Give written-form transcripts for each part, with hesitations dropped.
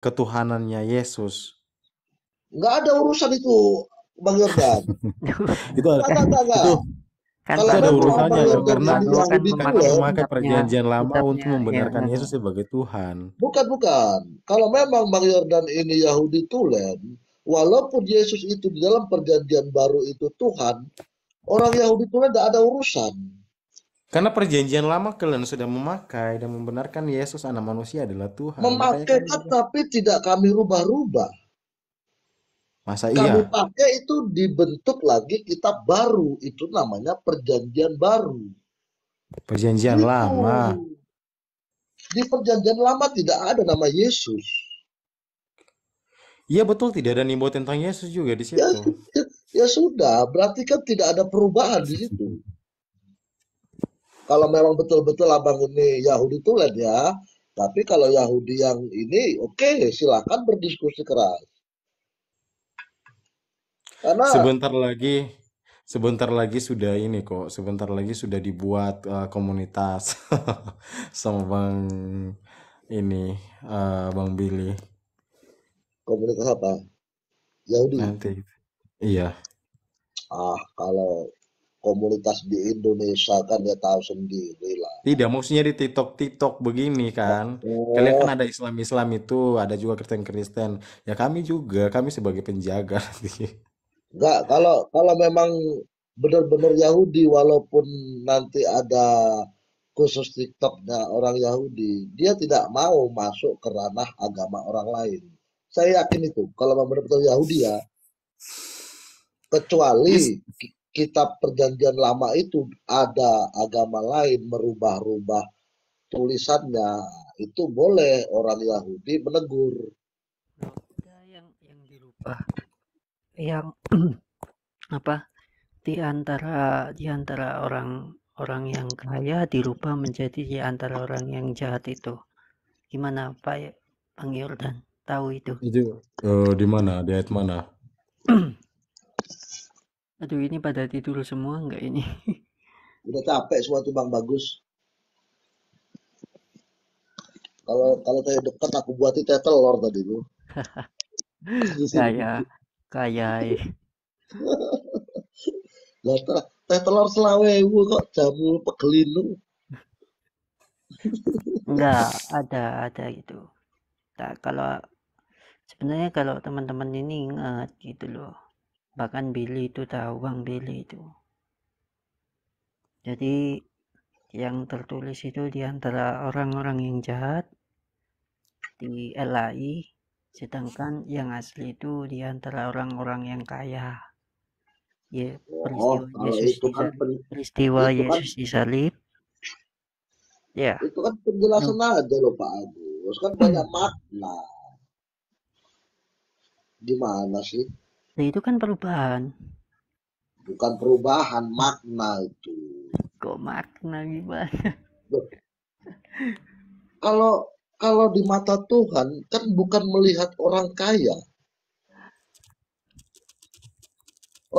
ketuhanannya Yesus. Nggak ada urusan itu, Bang Yordan. Itu Nggak. itu Kan Kalau itu ada memang Pak urusannya Bang dong, Yordan karena Pago ini kan Yahudi karena memakai tulen, memakai perjanjian lama untuk kitabnya membenarkan ya. Yesus sebagai Tuhan. bukan. Kalau memang Bang Yordan ini Yahudi tulen, walaupun Yesus itu di dalam perjanjian baru itu Tuhan, orang Yahudi tulen tidak ada urusan. Karena perjanjian lama kalian sudah memakai dan membenarkan Yesus anak manusia adalah Tuhan. Makanya Memakai kami juga. tapi tidak kami rubah-rubah. Masa Kami iya? pakai itu dibentuk lagi kitab baru, itu namanya perjanjian baru. Perjanjian Itu. lama. Di perjanjian lama tidak ada nama Yesus. Iya betul, tidak ada nimbo tentang Yesus juga di Ya, situ. ya sudah, berarti kan tidak ada perubahan di situ. Kalau memang betul-betul abang ini Yahudi tulen ya, tapi kalau Yahudi yang ini, oke, silakan berdiskusi keras. Karena Sebentar lagi sudah ini kok. Sebentar lagi sudah dibuat komunitas sama ini Bang Billy komunitas apa? Yahudi. nanti. Iya. Kalau komunitas di Indonesia kan ya tahu sendiri lah. Tidak, maksudnya di TikTok begini kan. Kalian kan Oh, ada Islam itu, ada juga Kristen-Kristen. Ya kami juga, kami sebagai penjaga nanti. enggak, kalau memang benar-benar Yahudi, walaupun nanti ada khusus TikToknya orang Yahudi, dia tidak mau masuk ke ranah agama orang lain. Saya yakin itu, kalau memang benar-benar Yahudi ya, kecuali Yes. kitab perjanjian lama itu ada agama lain merubah-rubah tulisannya, itu boleh orang Yahudi menegur. Ada yang dirubah. Yang apa? Di antara orang yang kaya dirubah menjadi di antara orang yang jahat itu. Gimana Pak Bang Yordan? Tahu itu? Itu di mana? Di ayat mana? Aduh ini pada tidur semua enggak ini? Udah capek semua tuh Bang Bagus. Kalau kalau saya dekat aku buatin teh telur tadi tuh. Kayak kayak Lah teh telur selawewu kok jamu pegelinu. enggak ada gitu. Nah, sebenarnya kalau teman-teman ini ingat gitu loh. Bahkan Billy itu tahu Bang Billy itu. Jadi yang tertulis itu di antara orang-orang yang jahat di LAI, sedangkan yang asli itu di antara orang-orang yang kaya. Ya, Oh, kalau peristiwa itu kan Yesus disalib, ya. itu kan No. penjelasan aja loh Pak Agus. Kan banyak makna. Gimana sih? Nah, itu kan perubahan. Bukan perubahan makna itu. Kok makna gimana? Loh, kalau kalau di mata Tuhan kan bukan melihat orang kaya.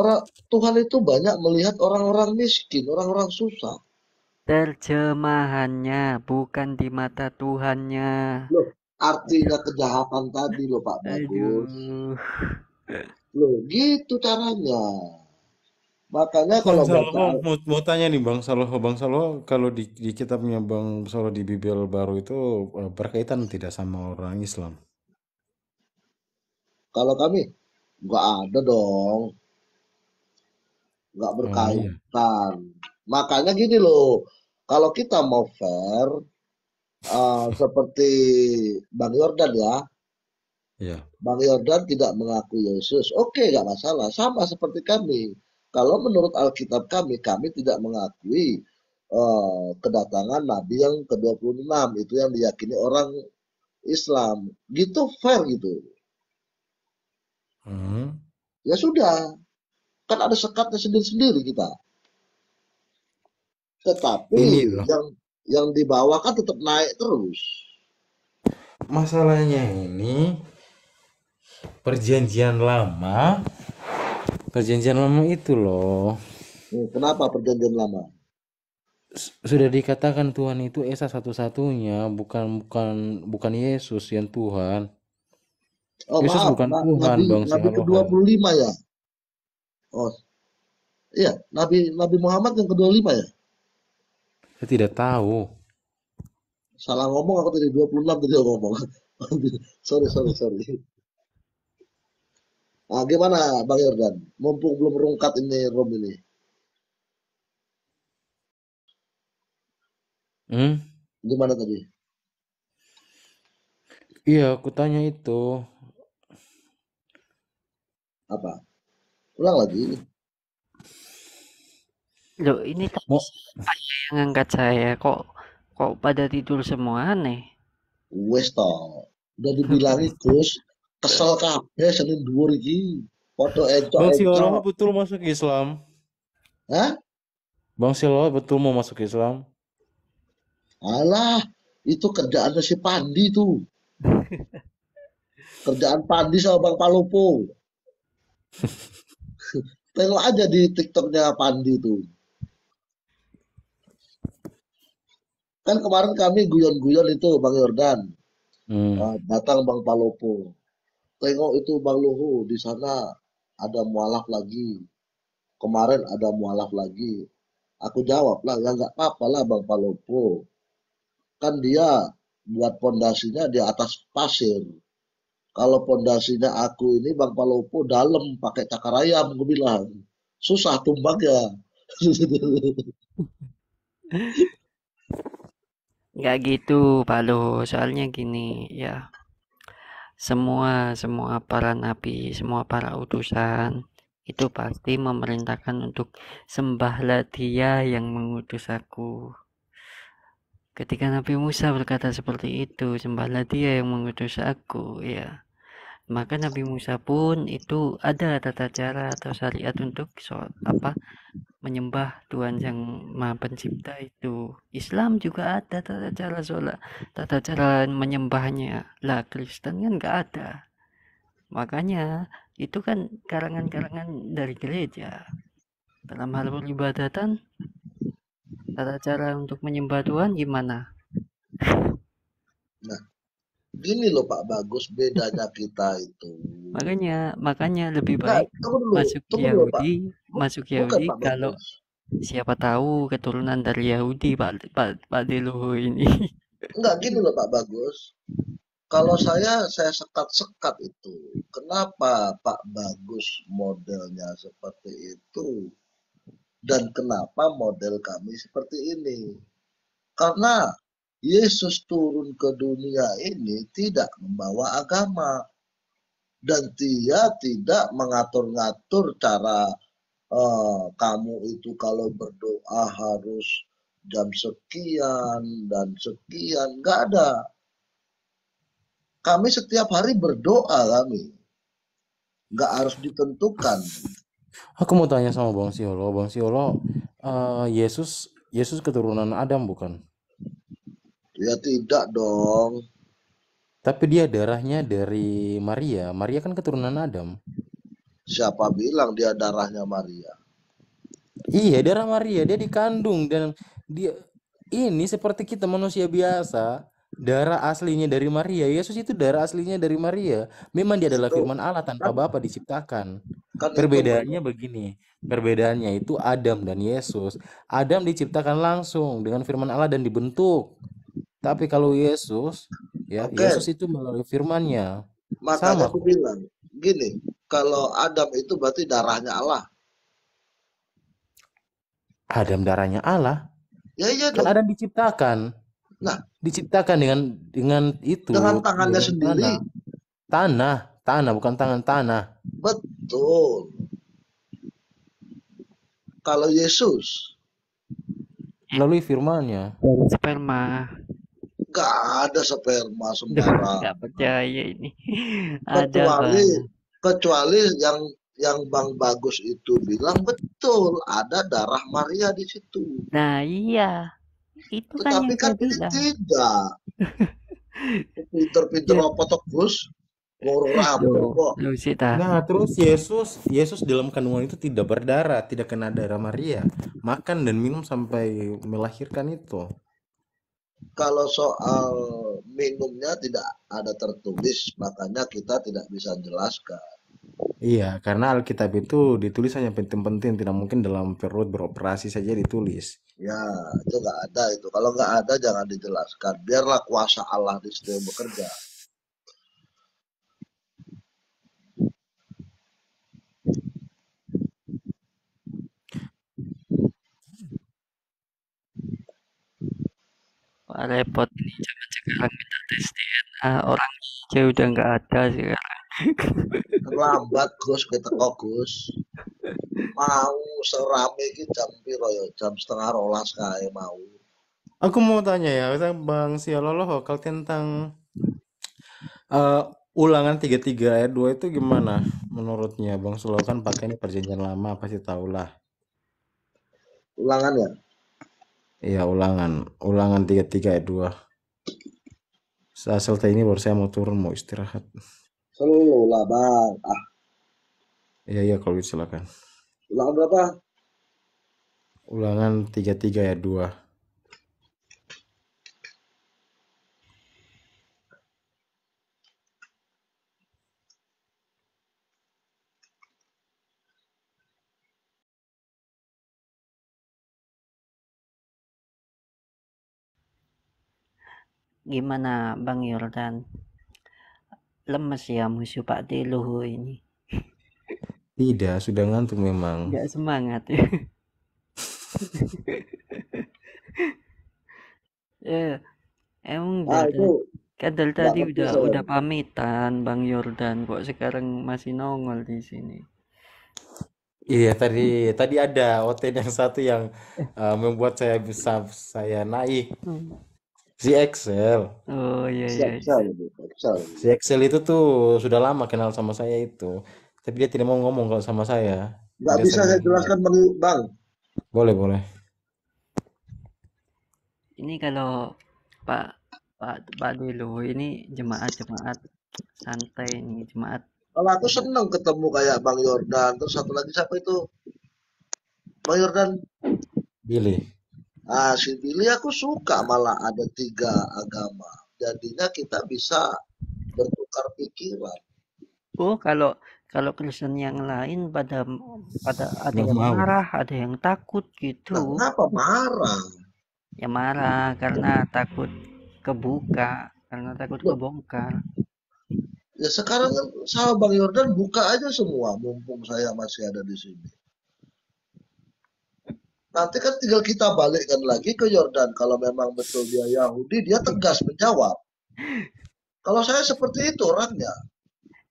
Orang Tuhan itu banyak melihat orang-orang miskin, orang-orang susah. Terjemahannya bukan di mata Tuhannya. Loh, artinya kejahatan tadi loh Pak Bagus. Aduh. Loh, gitu caranya. Makanya Bang kalau baca Salomo mau tanya nih Bang Salomo kalau di kitabnya Bang Salomo di Bible baru itu berkaitan tidak sama orang Islam? kalau kami nggak ada dong, nggak Oh iya, berkaitan. Makanya gini loh, kalau kita mau fair, seperti Bang Yordan ya, iya. Bang Yordan tidak mengakui Yesus. Oke, nggak masalah. Sama seperti kami. Kalau menurut Alkitab kami tidak mengakui kedatangan Nabi yang ke-26. Itu yang diyakini orang Islam. Gitu fair gitu. Hmm. Ya sudah, kan ada sekatnya sendiri-sendiri kita. Tetapi Ini loh, yang di bawah kan tetap naik terus. masalahnya ini perjanjian lama itu loh. Kenapa perjanjian lama? Sudah dikatakan Tuhan itu Esa satu-satunya, bukan bukan bukan Yesus yang Tuhan. Oh Yesus maaf, bukan Tuhan, Bang Nabi Sihaloha. ke-25 ya. Oh iya, Nabi Muhammad yang ke-25 ya. Saya tidak tahu. Salah ngomong aku tadi 26 tadi aku ngomong. Sorry. Nah, gimana Bang Yordan? Mumpung belum rungkat ini Rom ini. Hmm? Gimana tadi? Iya, aku tanya itu. Apa? Ulang lagi. Loh, ini tadi Mau saya yang angkat saya. Kok pada tidur semua aneh? Wes toh. Udah dibilangi Gus, kesel kabeh Senin dhuwur iki. Padha Bang Sihaloha encok-encok. betul masuk Islam. Hah? Bang Sihaloha betul mau masuk Islam. Alah, itu kerjaannya si Pandi tuh. Kerjaan Pandi sama Bang Palopo. Tengok aja di TikToknya Pandi tuh. Kan kemarin kami guyon-guyon itu Bang Yordan. Hmm. Datang Bang Palopo. Tengok itu Bang Luhu, di sana ada mualaf lagi. Kemarin ada mualaf lagi. Aku jawab lah, ya nggak apa-apa lah Bang Palopo. Kan dia buat pondasinya di atas pasir. Kalau pondasinya aku ini Bang Palopo dalam pakai cakar ayam, gue bilang. Susah tumbangnya. Nggak gitu, Pak Lo. Soalnya gini, ya. Semua para nabi, semua para utusan itu pasti memerintahkan untuk sembahlah Dia yang mengutus aku. Ketika Nabi Musa berkata seperti itu, sembahlah Dia yang mengutus aku, ya. Maka Nabi Musa pun itu ada tata cara atau syariat untuk apa menyembah Tuhan yang Maha Pencipta itu. Islam juga ada tata cara sholat, tata cara menyembahnya. Lah Kristen kan nggak ada. Makanya itu kan karangan-karangan dari gereja. Dalam hal peribadatan, tata cara untuk menyembah Tuhan gimana? Nah, gini loh Pak Bagus, bedanya kita itu. Makanya lebih Enggak, baik masuk tunggu dulu Pak. Yahudi, masuk Bukan Yahudi Pak kalau Bagus. siapa tahu keturunan dari Yahudi Pak Deluhu ini. Enggak, gini loh Pak Bagus. Kalau saya sekat-sekat itu. Kenapa Pak Bagus modelnya seperti itu? Dan kenapa model kami seperti ini? Karena Yesus turun ke dunia ini tidak membawa agama. Dan dia tidak mengatur-ngatur cara kamu itu kalau berdoa harus jam sekian dan sekian. Nggak ada. Kami setiap hari berdoa kami. Nggak harus ditentukan. Aku mau tanya sama Bang Siolo. Bang Siolo, Yesus keturunan Adam bukan? Ya tidak dong. Tapi dia darahnya dari Maria. Maria kan keturunan Adam. Siapa bilang dia darahnya Maria? Iya, darah Maria. Dia dikandung dan dia ini seperti kita manusia biasa. Darah aslinya dari Maria. Yesus itu darah aslinya dari Maria. Memang dia adalah Itu firman Allah tanpa kan Bapa diciptakan. kan itu Perbedaannya begini. Perbedaannya itu Adam dan Yesus. Adam diciptakan langsung dengan firman Allah dan dibentuk. Tapi kalau Yesus, ya, oke. Yesus itu melalui firman-Nya. Makanya Sama aku kok. bilang gini, kalau Adam itu berarti darahnya Allah. Adam darahnya Allah. Ya iya Kan dong. Adam diciptakan. Nah, Diciptakan dengan dengan itu, tangannya dengan sendiri, tanah. Tanah bukan tangan, tanah. betul. Kalau Yesus Melalui firman-Nya. Sperma. nggak ada sperma Duh, nggak sembarangan. percaya ini. Ada Kecuali Bang. kecuali yang Bang Bagus itu bilang betul ada darah Maria di situ. Nah iya, itu kan Tetapi yang kan saya ini bilang. tidak. Pinter-pinter Ya, apa toh Gus? Ngurung rampung kok. lo sih ta. Nah, terus Yesus dalam kandungan itu tidak berdarah, tidak kena darah Maria. Makan dan minum sampai melahirkan itu. Kalau soal minumnya tidak ada tertulis, makanya kita tidak bisa jelaskan. Iya, karena Alkitab itu ditulis hanya penting-penting, tidak mungkin dalam perut beroperasi saja ditulis. Ya, itu nggak ada itu. Kalau nggak ada, jangan dijelaskan. Biarlah kuasa Allah di situ yang bekerja. Wah, repot ini zaman sekarang minta tes DNA orang aja udah nggak ada sekarang. Terlambat Gus, kita kok Gus. Mau serame iki jam piro ya? Jam setengah rolas kae mau. Aku mau tanya ya, Bang Sialolo, kalau tentang eh, ulangan 33 ayat 2 itu gimana menurutnya? Bang Solo kan pakai ini perjanjian lama, pasti tahulah. Ulangan ya? Iya, ulangan 33 ayat 2. Saat selesai ini baru saya mau turun, mau istirahat. Selalu lah bang. Iya, iya, kalau gitu silakan. Ulangan berapa? Ulangan 33 ayat 2. Gimana Bang Yordan? Lemes ya musuh Pak Deluhu ini. Tidak, sudah ngantuk memang. Nggak semangat ya. Emang Itu dari nggak tadi ngerti udah saya. pamitan Bang Yordan kok sekarang masih nongol di sini. Iya, tadi tadi ada OTN yang satu yang membuat saya bisa saya naik. Hmm. Si Excel. Oh iya iya. Siap Iya. Excel itu. Excel. Si Excel itu tuh sudah lama kenal sama saya itu. Tapi dia tidak mau ngomong kalau sama saya. Nggak Dia bisa sering saya menghindar. jelaskan bang. Boleh, boleh. Ini kalau Pak Pak Deluhu ini jemaat santai nih, jemaat Kalau aku tidak. seneng ketemu kayak Bang Yordan. Terus satu lagi siapa itu? Bang Yordan. Billy. Si Billy aku suka malah ada tiga agama. Jadinya kita bisa bertukar pikiran. Oh, kalau Kristen yang lain pada pada ada Nggak yang mau. marah, ada yang takut gitu. Nah, kenapa marah? Ya marah karena takut kebuka, karena takut Loh, kebongkar. ya sekarang kan sama Bang Yordan buka aja semua, mumpung saya masih ada di sini. Nanti kan tinggal kita balikkan lagi ke Yordan. Kalau memang betul dia Yahudi, dia tegas menjawab. Kalau saya seperti itu orangnya.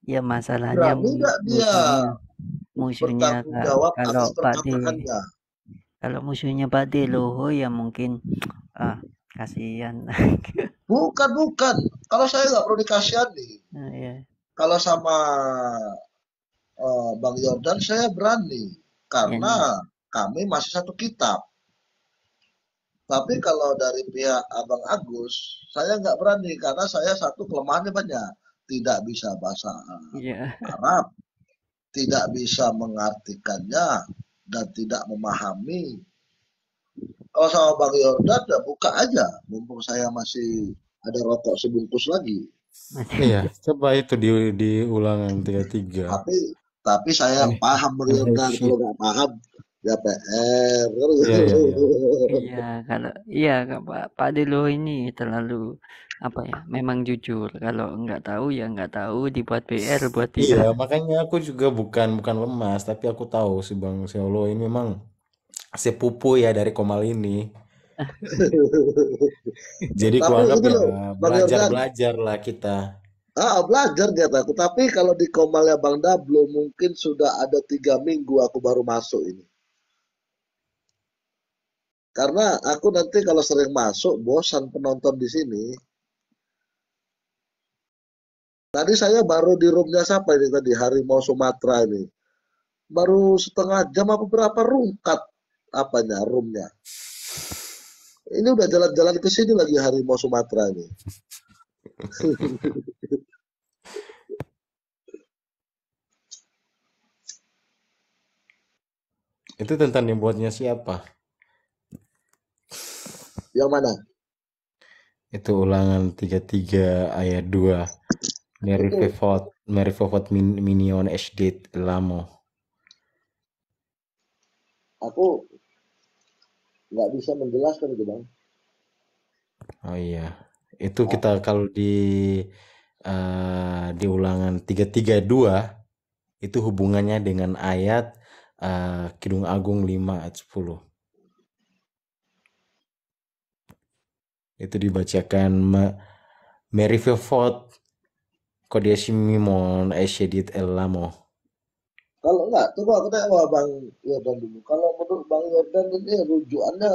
Ya masalahnya Berani nggak dia musuhnya musuhnya bertanggung jawab kalau atas perkataannya? musuhnya Pak Deloho ya mungkin ah kasihan. Bukan, bukan. Kalau saya nggak perlu dikasihani. Nah, ya. Kalau sama Bang Yordan saya berani. Ya, Karena kami masih satu kitab. Tapi kalau dari pihak Abang Agus, saya nggak berani karena saya satu kelemahannya banyak. Tidak bisa bahasa ya. Arab, tidak bisa mengartikannya, dan tidak memahami. Kalau sama Bang Yordan, ya buka aja. Mumpung saya masih ada rokok sebungkus lagi. Iya, coba itu di ulangan 33. Tapi saya And, paham Bang and have Yordan. Kalau shit. nggak paham, ya PR. Iya, iya, iya. Iya, iya Pak Delo ini terlalu apa ya? Memang jujur. Kalau nggak tahu ya nggak tahu, dibuat PR buat dia. Iya, makanya aku juga bukan lemas, tapi aku tahu si Bang Seolo ini memang sepupu ya dari Komal ini. Jadi Tapi kuanggap ini ya loh, Bang Yordan. belajar-belajar lah kita. Belajar dia aku. Tapi kalau di Komalnya Bang Dablo mungkin sudah ada 3 minggu aku baru masuk ini. Karena aku nanti kalau sering masuk bosan penonton di sini. Tadi saya baru di roomnya siapa ini tadi Harimau Sumatera ini. Baru setengah jam apa berapa rungkat apanya roomnya. Ini udah jalan-jalan ke sini lagi Harimau Sumatera ini. Itu tentang dibuatnya siapa? Yang mana? Itu Ulangan 33 ayat 2. Itu Merifovot minion esdet lamo. aku nggak bisa menjelaskan itu bang. Oh iya. Itu Ah, kita kalau di Ulangan 332 itu hubungannya dengan ayat Kidung Agung 5 ayat 10. Itu dibacakan Merifovot Kodeshimimon Eshedit Elamo. kalau nggak, tunggu aku tanya sama bang Yordan dulu. Kalau menurut bang Yordan ini rujukannya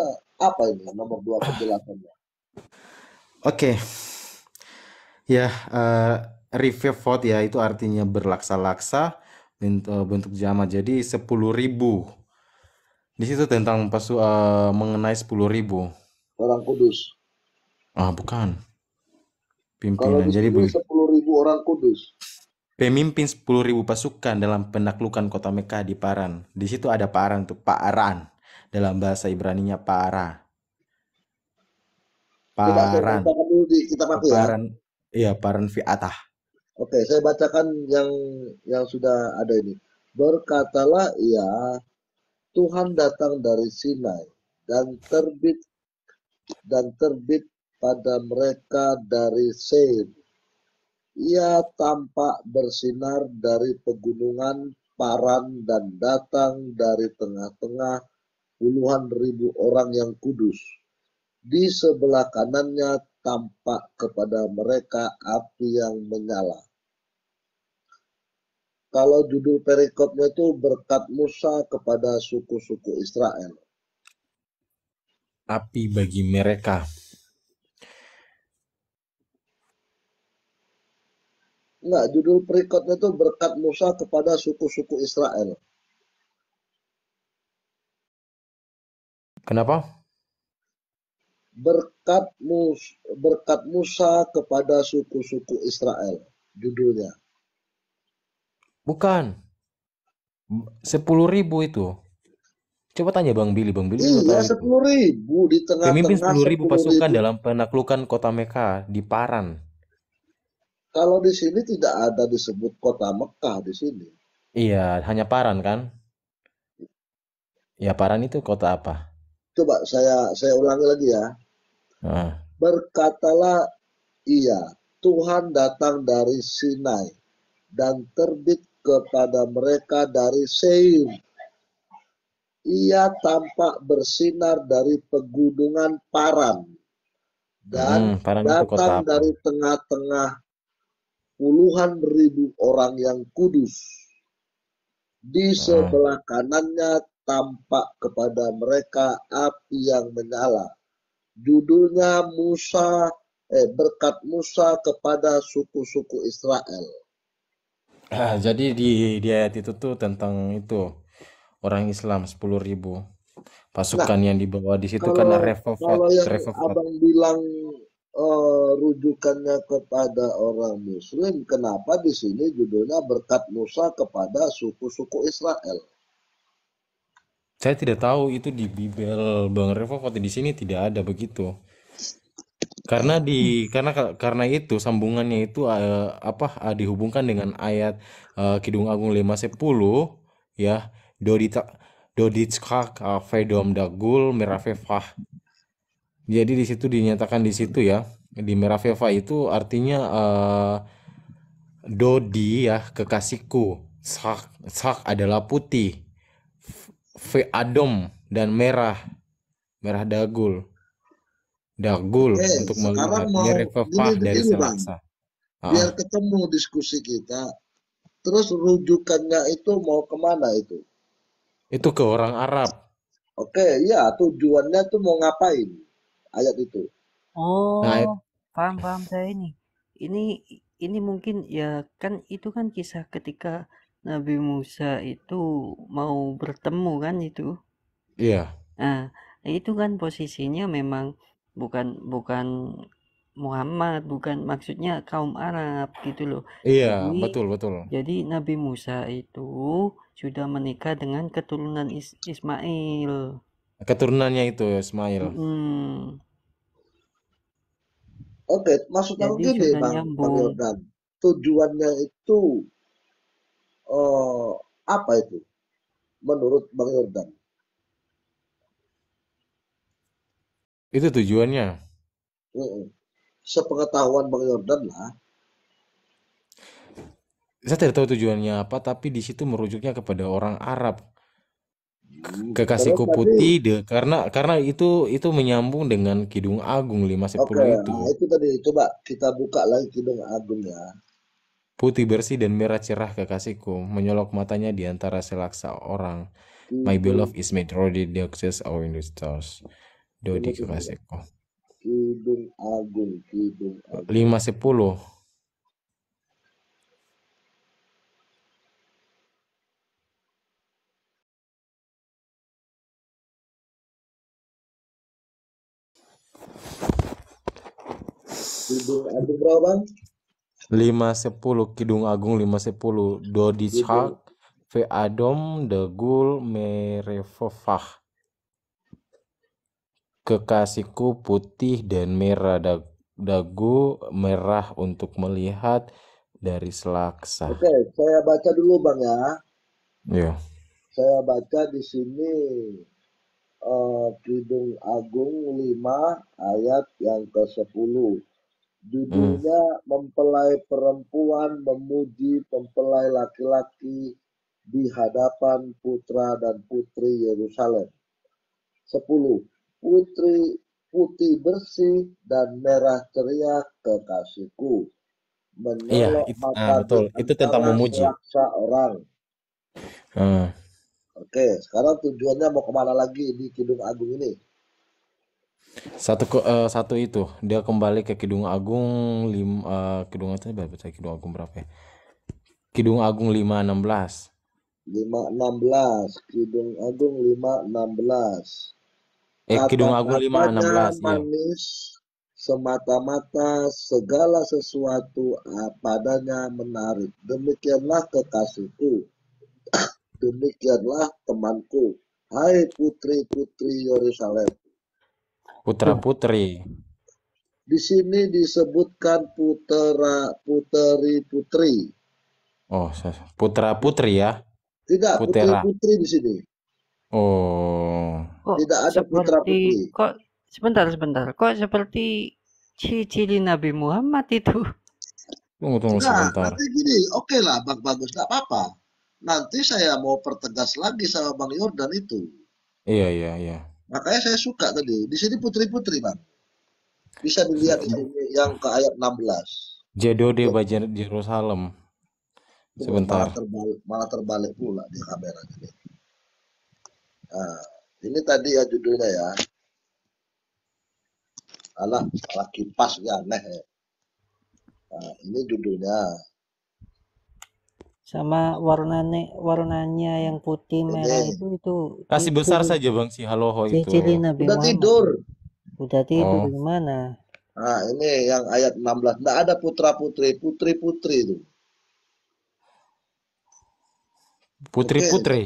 apa ini nomor 2 penjelasannya? Oke, ya, Revivot ya itu artinya berlaksa-laksa bentuk jama. Jadi 10.000. Di situ tentang mengenai 10.000. Orang Kudus. Bukan. Kalau Pimpinan. di Jadi sini 10.000 orang Kudus. pemimpin 10.000 pasukan dalam penaklukan kota Mekah di Paran. Di situ ada Paran tuh, Paaran. Dalam bahasa Ibraninya Para. Coba saya Paran. bacakan dulu di kitab aku ya. Paran. Iya, Paran Fi'atah. Oke, saya bacakan yang sudah ada ini. Berkatalah ia, Tuhan datang dari Sinai dan terbit pada mereka dari Seir. Ia tampak bersinar dari pegunungan Paran dan datang dari tengah-tengah puluhan ribu orang yang kudus. Di sebelah kanannya tampak kepada mereka api yang menyala. Kalau judul perikopnya itu berkat Musa kepada suku-suku Israel. Api bagi mereka. Enggak, judul perikopnya itu berkat Musa kepada suku-suku Israel. Kenapa? Berkat Musa kepada suku-suku Israel. Judulnya. Bukan. 10.000 itu. Coba tanya Bang Billy. Bang Billy nggak Iya, tahu itu. 10.000 di Pemimpin tengah-tengah 10.000 pasukan 10.000. dalam penaklukan kota Mekah di Paran. Kalau di sini tidak ada disebut kota Mekah di sini. Iya, hanya Paran kan? Ya, Paran itu kota apa? Coba saya ulangi lagi ya. Nah, Berkatalah ia, Tuhan datang dari Sinai dan terbit kepada mereka dari Seir. Ia tampak bersinar dari pegunungan Paran dan Paran itu kota datang apa? dari tengah-tengah puluhan ribu orang yang kudus. Di Heeh. sebelah kanannya tampak kepada mereka api yang menyala. Judulnya berkat Musa kepada suku-suku Israel. Jadi di ayat itu tuh tentang itu orang Islam 10.000 Nah, pasukan yang dibawa di situ kan kalau Revovot, kalau yang Revovot. abang bilang rujukannya kepada orang Muslim, kenapa di sini judulnya berkat Musa kepada suku-suku Israel? Saya tidak tahu itu di Bibel Bang Revovot di sini tidak ada begitu. Karena itu sambungannya itu dihubungkan dengan ayat Kidung Agung 5:10 ya, Dodita Doditskak Vedom Dagul Merafefah. Jadi di situ dinyatakan di situ ya, di Merafefah itu artinya Dodi ya, kekasihku. Sak adalah putih, Adom dan merah, merah dagul. Dagul Oke, untuk sekarang melihat mau gini Merefefah dari begini Bang, Selaksa. biar Ah, ketemu diskusi kita, terus rujukannya itu mau kemana itu? itu ke orang Arab. Oke, ya tujuannya tuh mau ngapain ayat itu? Nah, Oh, paham saya ini. Ini ini mungkin ya kan itu kan kisah ketika Nabi Musa itu mau bertemu kan itu. iya, Nah, itu kan posisinya memang bukan bukan Muhammad, bukan maksudnya kaum Arab gitu loh. iya, Jadi betul, betul. Nabi Musa itu sudah menikah dengan keturunan Ismail. Keturunannya itu Ismail. Mm-mm. Oke, maksud aku Jadi gini, sudah Bang nyambung. Yordan. Tujuannya itu eh, apa itu menurut Bang Yordan? Itu tujuannya. Mm-mm. Sepengetahuan Bang Yordan lah. Saya tidak tahu tujuannya apa, tapi di situ merujuknya kepada orang Arab. Terus Kekasihku tadi, putih deh, karena itu menyambung dengan Kidung Agung lima oke, sepuluh itu. nah itu tadi. Coba kita buka lagi Kidung Agung ya. Putih bersih dan merah cerah kekasihku, menyolok matanya di antara selaksa orang. My Kidung, beloved is made ready the access our in the stars. Dodi tunggu tunggu. kekasihku. Kidung Agung, Kidung Agung. 510. Kidung Agung berapa Bang? 510 Kidung Agung 510 Dodi Chak Kidung, Ve Adom Degul Merefofah. Kekasihku putih dan merah, dagu merah untuk melihat dari selaksa. oke, saya baca dulu Bang ya. Ya. Saya baca di sini Kidung Agung 5 ayat yang ke-10. Hmm. Judulnya mempelai perempuan memuji mempelai laki-laki di hadapan putra dan putri Yerusalem. 10. Putri putih bersih dan merah ceria kekasihku. Iya, Menyolok ah mata di betul. Itu tentang antara memuji. selaksa orang. Ah. Oke, sekarang tujuannya mau kemana lagi di Kidung Agung ini? Satu itu dia kembali ke Kidung Agung Kidung itu berapa saya Kidung Agung berapa ya? Kidung Agung 516. 5:16, Kidung Agung 5:16. Kidung Agung Kata-katanya 516 ya. manis semata-mata segala sesuatu padanya menarik. Demikianlah kekasihku, demikianlah temanku. Hai putri-putri Yerusalem. Putra-putri. Di sini disebutkan puteri-putri. Oh, putra-putri ya. Tidak Putera. putri-putri di sini. Oh. Kok Tidak ada seperti putra-putri. kok sebentar. Kok seperti ciri Nabi Muhammad itu? Tunggu Enggak, sebentar. nanti gini, oke lah Bang Bagus, nggak apa-apa. Nanti saya mau pertegas lagi sama Bang Yordan itu. Iya. Makanya saya suka tadi. Di sini putri-putri, Bang. Bisa dilihat di sini yang ke ayat 16. Jedode Bajar Yerusalem. Tunggu, Sebentar. malah terbalik pula di kamera ini. Nah, ini tadi ya judulnya ya. Alah, malah kipas ya aneh ya. Nah, ini judulnya. Sama warnanya yang putih merah Ini itu Kasih besar ciri saja Bang si Haloho itu. ciri Nabi udah Muhammad. tidur. Udah tidur Oh, gimana? Nah, ini yang ayat 16. Nggak ada putra-putri, putri-putri itu. Oke, putri-putri.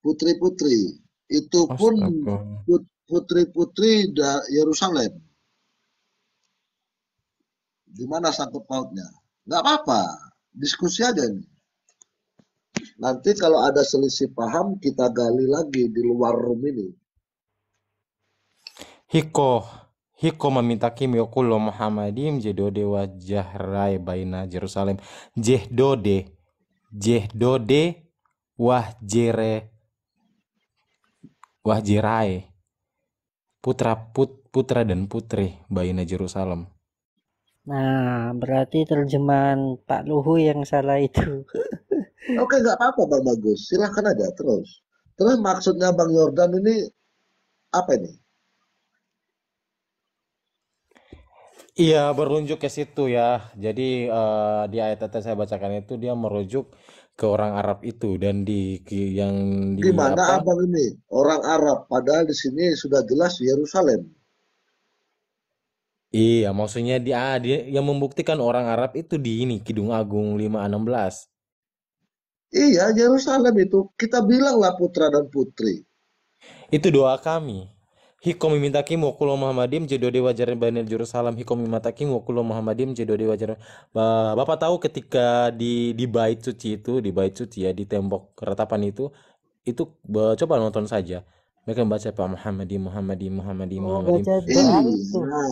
putri-putri. Itu pun Astaga. putri-putri Yerusalem. Gimana sangkut pautnya? Nggak apa-apa, diskusi aja ini. Nanti kalau ada selisih paham, kita gali lagi di luar room ini. Hiko Hiko meminta Kim Yokulo Muhammadim Jedode wajah rai baina Jerusalem. Jehdode wahjere wahjerai. Putra dan putri baina Jerusalem. Nah, berarti terjemahan Pak Luhu yang salah itu. Oke, nggak apa-apa Bang Bagus. Silahkan aja terus. Terus maksudnya Bang Yordan ini apa ini? Iya, berunjuk ke situ ya. Jadi di ayat yang saya bacakan itu dia merujuk ke orang Arab itu dan yang di Gimana apa? abang ini? Orang Arab, padahal di sini sudah jelas Yerusalem. Iya, maksudnya dia yang membuktikan orang Arab itu di ini Kidung Agung 516. Iya, Yerusalem itu. Kita bilanglah putra dan putri. Itu doa kami. Hikomi mintakim wakulo Muhammadim jedode wajar banil Jerusalem hikomi matakim wakulo Muhammadim jedode wajar. Bapak tahu ketika di bait suci itu, di bait suci ya, di tembok ratapan itu coba nonton saja. Mereka membaca Pak Muhammadim Muhammadim Muhammadim Oh, Muhammadim. baca Wah, doa itu. Iya.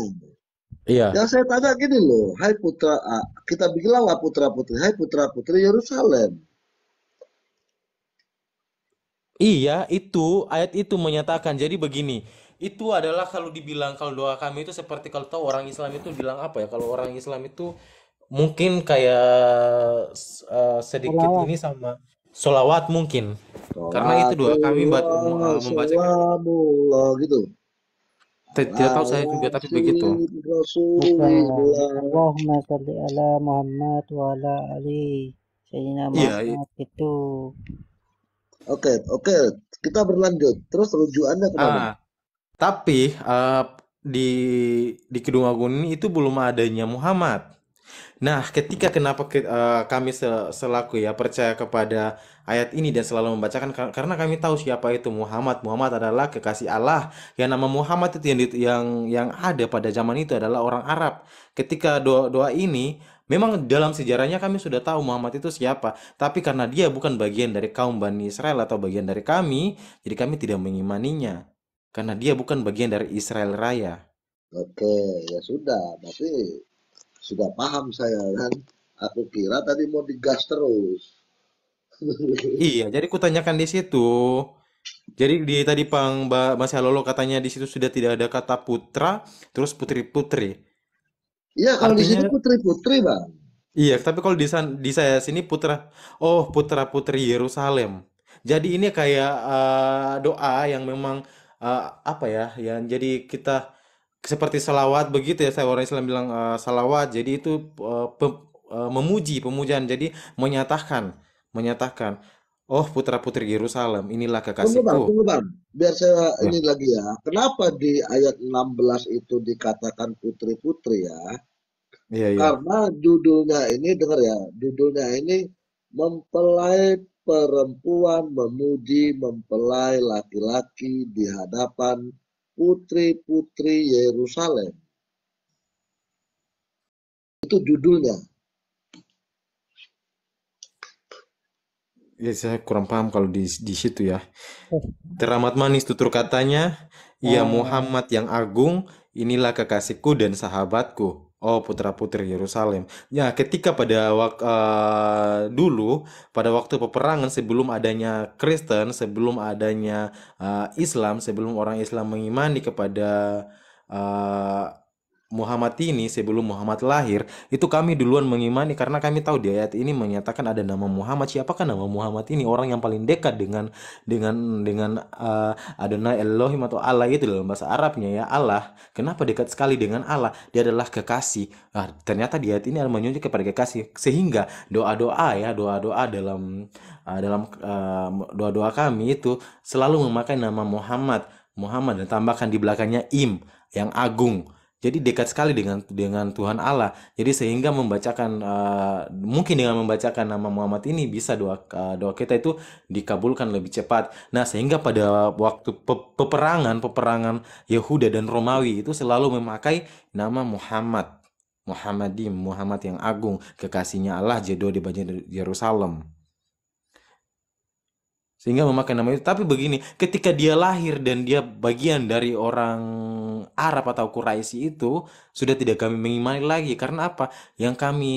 iya. Yang saya tanya gini loh, hai putra, kita bilanglah putra putri, hai putra putri Yerusalem. Iya, itu ayat itu menyatakan. Jadi begini, itu adalah kalau dibilang kalau doa kami itu seperti kalau tahu orang Islam itu bilang apa ya? Kalau orang Islam itu mungkin kayak sedikit Selawat. ini sama solawat mungkin. Karena itu doa kami Salatullah, membacakan. salamullah gitu. Tidak tahu Ala saya juga tapi begitu. Yasin Bukan. Rasulillah. Allahumma salli ala Muhammad wa ala ali Sayyidina Iya, Muhammad itu. Oke, oke, kita berlanjut. Terus rujukannya kemana? tapi di Kedungwagung ini itu belum adanya Muhammad. Nah, kenapa kami selaku ya percaya kepada ayat ini dan selalu membacakan karena kami tahu siapa itu Muhammad. Muhammad adalah kekasih Allah. Yang nama Muhammad itu yang ada pada zaman itu adalah orang Arab. Ketika doa ini memang dalam sejarahnya kami sudah tahu Muhammad itu siapa, tapi karena dia bukan bagian dari kaum Bani Israel atau bagian dari kami, jadi kami tidak mengimaninya. Karena dia bukan bagian dari Israel Raya. Oke, ya sudah. Berarti sudah paham saya kan. Aku kira tadi mau digas terus. Iya, jadi kutanyakan di situ. Jadi di tadi Mas Halolo katanya di situ sudah tidak ada kata putra, terus putri-putri. Iya, kalau di sini Artinya putri-putri, Bang. iya, tapi kalau di saya sini putra, oh putra-putri Yerusalem. Jadi ini kayak doa yang memang apa ya, yang jadi kita seperti salawat begitu ya, saya orang Islam bilang salawat. Jadi itu memuji, pemujaan. Jadi menyatakan, menyatakan, oh putra-putri Yerusalem, inilah kekasihku. Tunggu Bang. Biar saya Ya, ini lagi ya. Kenapa di ayat 16 itu dikatakan putri-putri ya? iya, iya. Karena judulnya ini, dengar ya, judulnya ini mempelai perempuan memuji mempelai laki-laki di hadapan putri-putri Yerusalem. Itu judulnya. Ya, saya kurang paham kalau di situ ya. Teramat manis tutur katanya, ya Oh, Muhammad yang agung, inilah kekasihku dan sahabatku. Oh putra-putri Yerusalem. Ya, ketika dulu, pada waktu peperangan sebelum adanya Kristen, sebelum adanya Islam, sebelum orang Islam mengimani kepada eh, Muhammad ini, sebelum Muhammad lahir, itu kami duluan mengimani karena kami tahu di ayat ini menyatakan ada nama Muhammad. Siapakah nama Muhammad ini? Orang yang paling dekat dengan Adonai Elohim atau Allah itu dalam bahasa Arabnya ya Allah. Kenapa dekat sekali dengan Allah? Dia adalah kekasih. Ternyata di ayat ini menunjuk kepada kekasih sehingga doa-doa ya doa-doa dalam doa-doa kami itu selalu memakai nama Muhammad. Muhammad dan tambahkan di belakangnya yang agung. Jadi dekat sekali dengan Tuhan Allah. Jadi sehingga membacakan mungkin dengan membacakan nama Muhammad ini bisa doa kita itu dikabulkan lebih cepat. Nah, sehingga pada waktu peperangan Yehuda dan Romawi itu selalu memakai nama Muhammad. Muhammadim, Muhammad yang agung, kekasihnya Allah, Jedo di bagian Yerusalem. Sehingga memakai nama itu. Tapi begini, ketika dia lahir dan dia bagian dari orang Arab atau Quraisy itu, sudah tidak kami mengimani lagi. Karena apa? Yang kami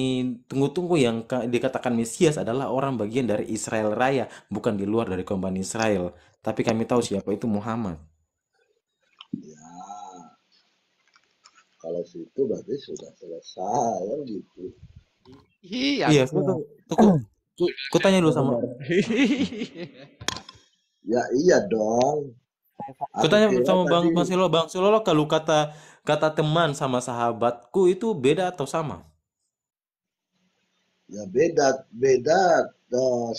tunggu-tunggu yang dikatakan Mesias adalah orang bagian dari Israel Raya, bukan di luar dari kaum Bani Israel. Tapi kami tahu siapa itu Muhammad. Ya, kalau situ berarti sudah selesai kan gitu. Iya, Iya, ya. ku tanya dulu sama, Benar. Ya iya dong. ku Aku tanya kira sama tadi Bang Silo, kalau kata kata teman sama sahabatku itu beda atau sama? ya beda beda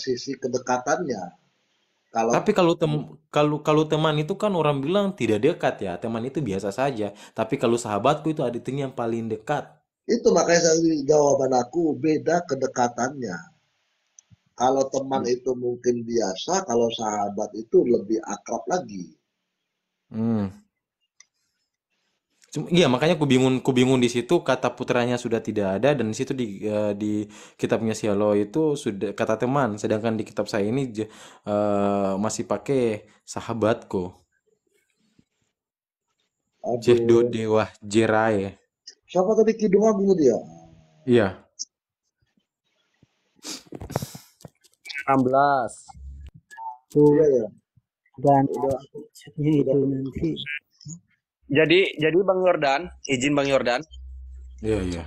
sisi kedekatannya. Kalau Tapi kalau teman itu kan orang bilang tidak dekat ya, teman itu biasa saja. Tapi kalau sahabatku itu artinya yang paling dekat. itu makanya saya jawaban aku beda kedekatannya. Kalau teman itu mungkin biasa, kalau sahabat itu lebih akrab lagi. Hmm. Iya, makanya ku bingung di situ kata putranya sudah tidak ada dan di situ di kitabnya Sialo itu sudah kata teman, sedangkan di kitab saya ini masih pakai sahabatku. Jehdo Aduh, Dewa Jerae. siapa tadi Kidung Agung dia? Iya, 16. Tuh Iya ya, ganti udah maksudnya udah. itu nanti. Jadi Bang Yordan, izin Bang Yordan. iya, iya.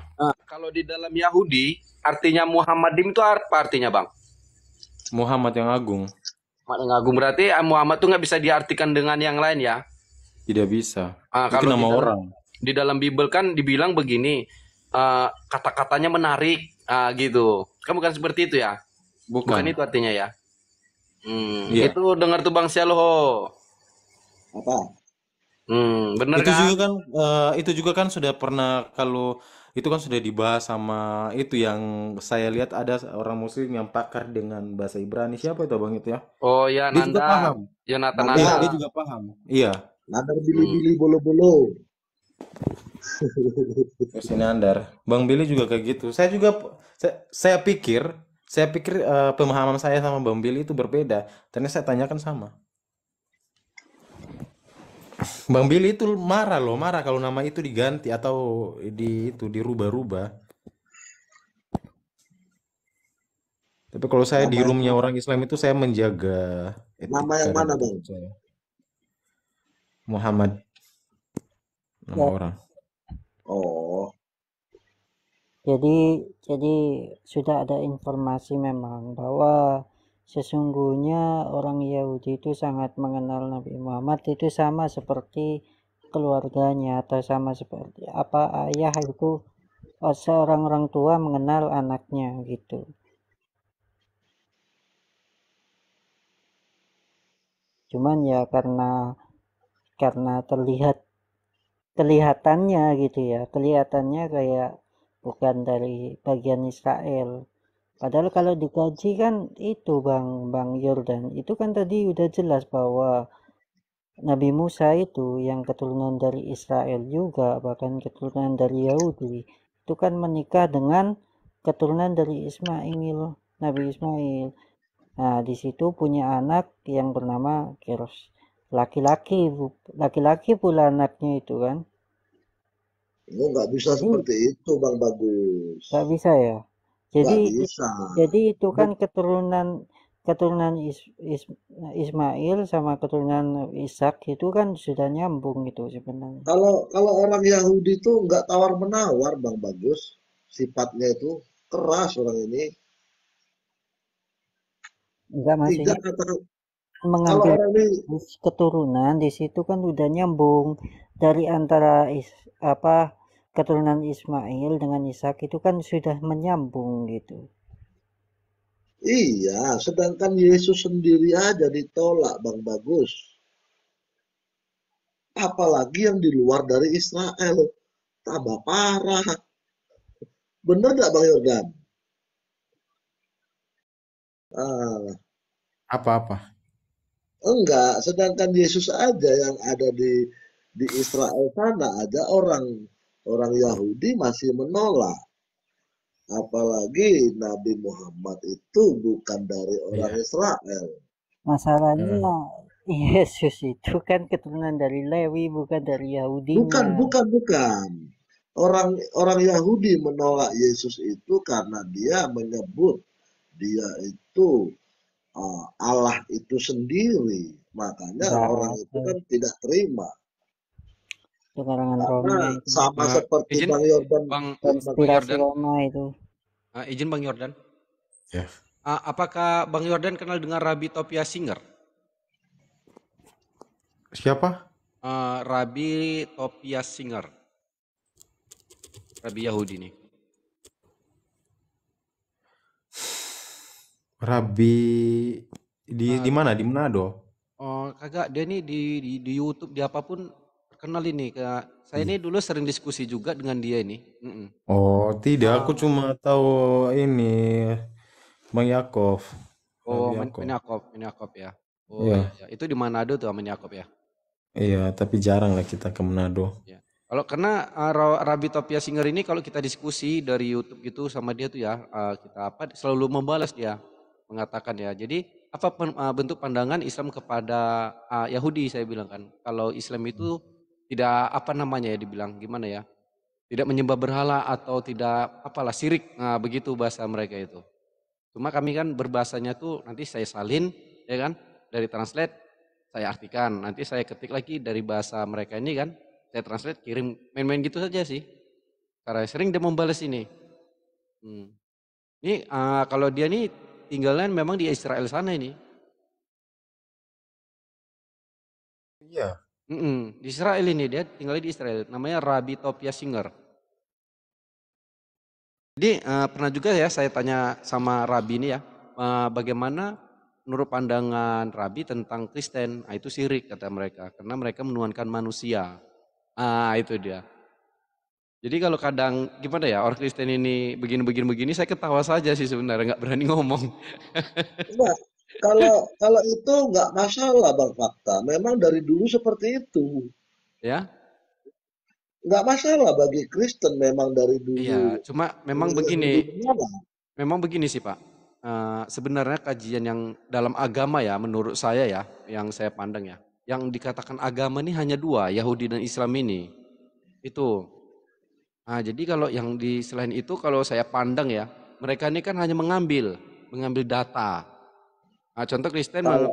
Kalau di dalam Yahudi, artinya Muhammadim itu apa artinya, Bang? Muhammad yang agung Muhammad yang agung berarti Muhammad tuh nggak bisa diartikan dengan yang lain ya. tidak bisa. Itu Kalau nama di dalam orang. Bible kan dibilang begini, kata-katanya menarik, gitu. Kan bukan seperti itu ya? Bukan Bukan. itu artinya ya? Iya. Itu dengar tuh Bang Sialoho. Apa? Bener Itu kan? juga kan itu juga kan sudah pernah kalau itu kan sudah dibahas sama itu yang saya lihat ada orang muslim yang pakar dengan bahasa Ibrani. Siapa itu Abang itu ya? Oh ya, Dia juga Nanda. paham. Yonatan Iya, Nanda. Nadar, dia juga paham. Iya, nadar Hmm. bili-bili bolo-bolo. Yosi Nandar. Bang Billy juga kayak gitu. Saya pikir pemahaman saya sama Bang Billy itu berbeda. Ternyata saya tanyakan sama. Bang Billy itu marah kalau nama itu diganti atau dirubah-rubah. Tapi kalau saya di Nama yang roomnya orang Islam itu saya menjaga nama etika yang dan mana, Bang? etiket saya. Muhammad nama Ya, orang. Oh, jadi sudah ada informasi memang bahwa sesungguhnya orang Yahudi itu sangat mengenal Nabi Muhammad itu sama seperti keluarganya atau sama seperti apa ayah itu seorang orang tua mengenal anaknya gitu. Cuman ya karena kelihatannya gitu ya, kelihatannya kayak bukan dari bagian Israel. Padahal kalau dikaji kan itu Bang Yordan, itu kan tadi udah jelas bahwa Nabi Musa itu yang keturunan dari Israel juga, bahkan keturunan dari Yahudi, itu kan menikah dengan keturunan dari Ismail, Nabi Ismail. Nah, di situ punya anak yang bernama Keros. Laki-laki, laki-laki pula anaknya itu kan. lu nggak bisa Jadi seperti itu, Bang Bagus. nggak bisa ya. Nggak Jadi bisa. jadi itu kan Bu- keturunan keturunan Ismail sama keturunan Ishak itu kan sudah nyambung itu sebenarnya. Kalau kalau orang Yahudi tuh nggak tawar menawar, Bang Bagus. Sifatnya itu keras orang ini. Enggak Tiga maksudnya kata. Kalau mengambil orang ini, keturunan di situ kan udah nyambung dari antara apa keturunan Ismail dengan Ishak itu kan sudah menyambung gitu. iya, sedangkan Yesus sendiri aja ditolak, Bang Bagus. Apalagi yang di luar dari Israel. Tambah parah. Bener nggak, Bang Yordan? Ah, Apa-apa? enggak, sedangkan Yesus aja yang ada di Israel sana aja orang orang Yahudi masih menolak. Apalagi Nabi Muhammad itu bukan dari orang Iya. Israel. Masalahnya Hmm. Yesus itu kan keturunan dari Lewi bukan dari Bukan, Yahudinya. bukan, bukan. Orang orang Yahudi menolak Yesus itu karena dia menyebut dia itu Allah itu sendiri. Makanya orang itu Enggak, kan tidak terima. itu karangan Karena Roma itu. sama seperti Izin Bang Yordan. Bang Konspirasi Yordan, Roma itu. izin Bang Yordan. Ya. Apakah Bang Yordan kenal dengan Rabbi Topia Singer? Siapa? Rabbi Topia Singer, Rabbi Yahudi nih. Rabi di mana? Di Manado? Oh, kagak, dia nih di YouTube, di apapun terkenal ini. Saya ini dulu sering diskusi juga dengan dia ini. Oh, tidak. Aku cuma tahu ini Bang Yakov. Oh, Rabi Yakov. Meniakop ya. Oh Iya, iya, iya. Itu di Manado tuh Meniakop ya. iya. Tapi jarang lah kita ke Manado. Ya. Kalau karena Rabi Topia Singer ini kalau kita diskusi dari YouTube gitu sama dia tuh ya, kita selalu membalas dia mengatakan ya. Jadi apa bentuk pandangan Islam kepada Yahudi, saya bilang kan. Kalau Islam itu tidak apa namanya ya, dibilang gimana ya? Tidak menyembah berhala atau tidak apalah syirik. Nah, begitu bahasa mereka itu. Cuma kami kan berbahasanya tuh nanti saya salin ya kan, dari translate saya artikan, nanti saya ketik lagi dari bahasa mereka ini kan, saya translate kirim, main-main gitu saja sih. Karena sering dia membalas ini. Ini kalau dia nih tinggalnya memang di Israel sana ini. Iya. Di Israel ini, dia tinggalnya di Israel. Namanya Rabbi Topia Singer. Jadi pernah juga ya saya tanya sama Rabbi ini ya, bagaimana menurut pandangan Rabbi tentang Kristen? Itu syirik kata mereka, karena mereka menuhankan manusia. Itu dia. Jadi kalau kadang gimana ya, orang Kristen ini begini, saya ketawa saja sih sebenarnya, nggak berani ngomong. Enggak, kalau itu nggak masalah Bang Fakta. Memang dari dulu seperti itu. Ya, Nggak masalah bagi Kristen memang dari iya. dulu. Cuma Yahudi menolak. memang begini sih Pak. Sebenarnya kajian yang dalam agama ya, menurut saya ya, yang saya pandang ya, yang dikatakan agama ini hanya dua, Yahudi dan Islam ini. Itu. Jadi kalau yang di selain itu kalau saya pandang ya, mereka ini kan hanya mengambil data. Contoh Kristen Kalau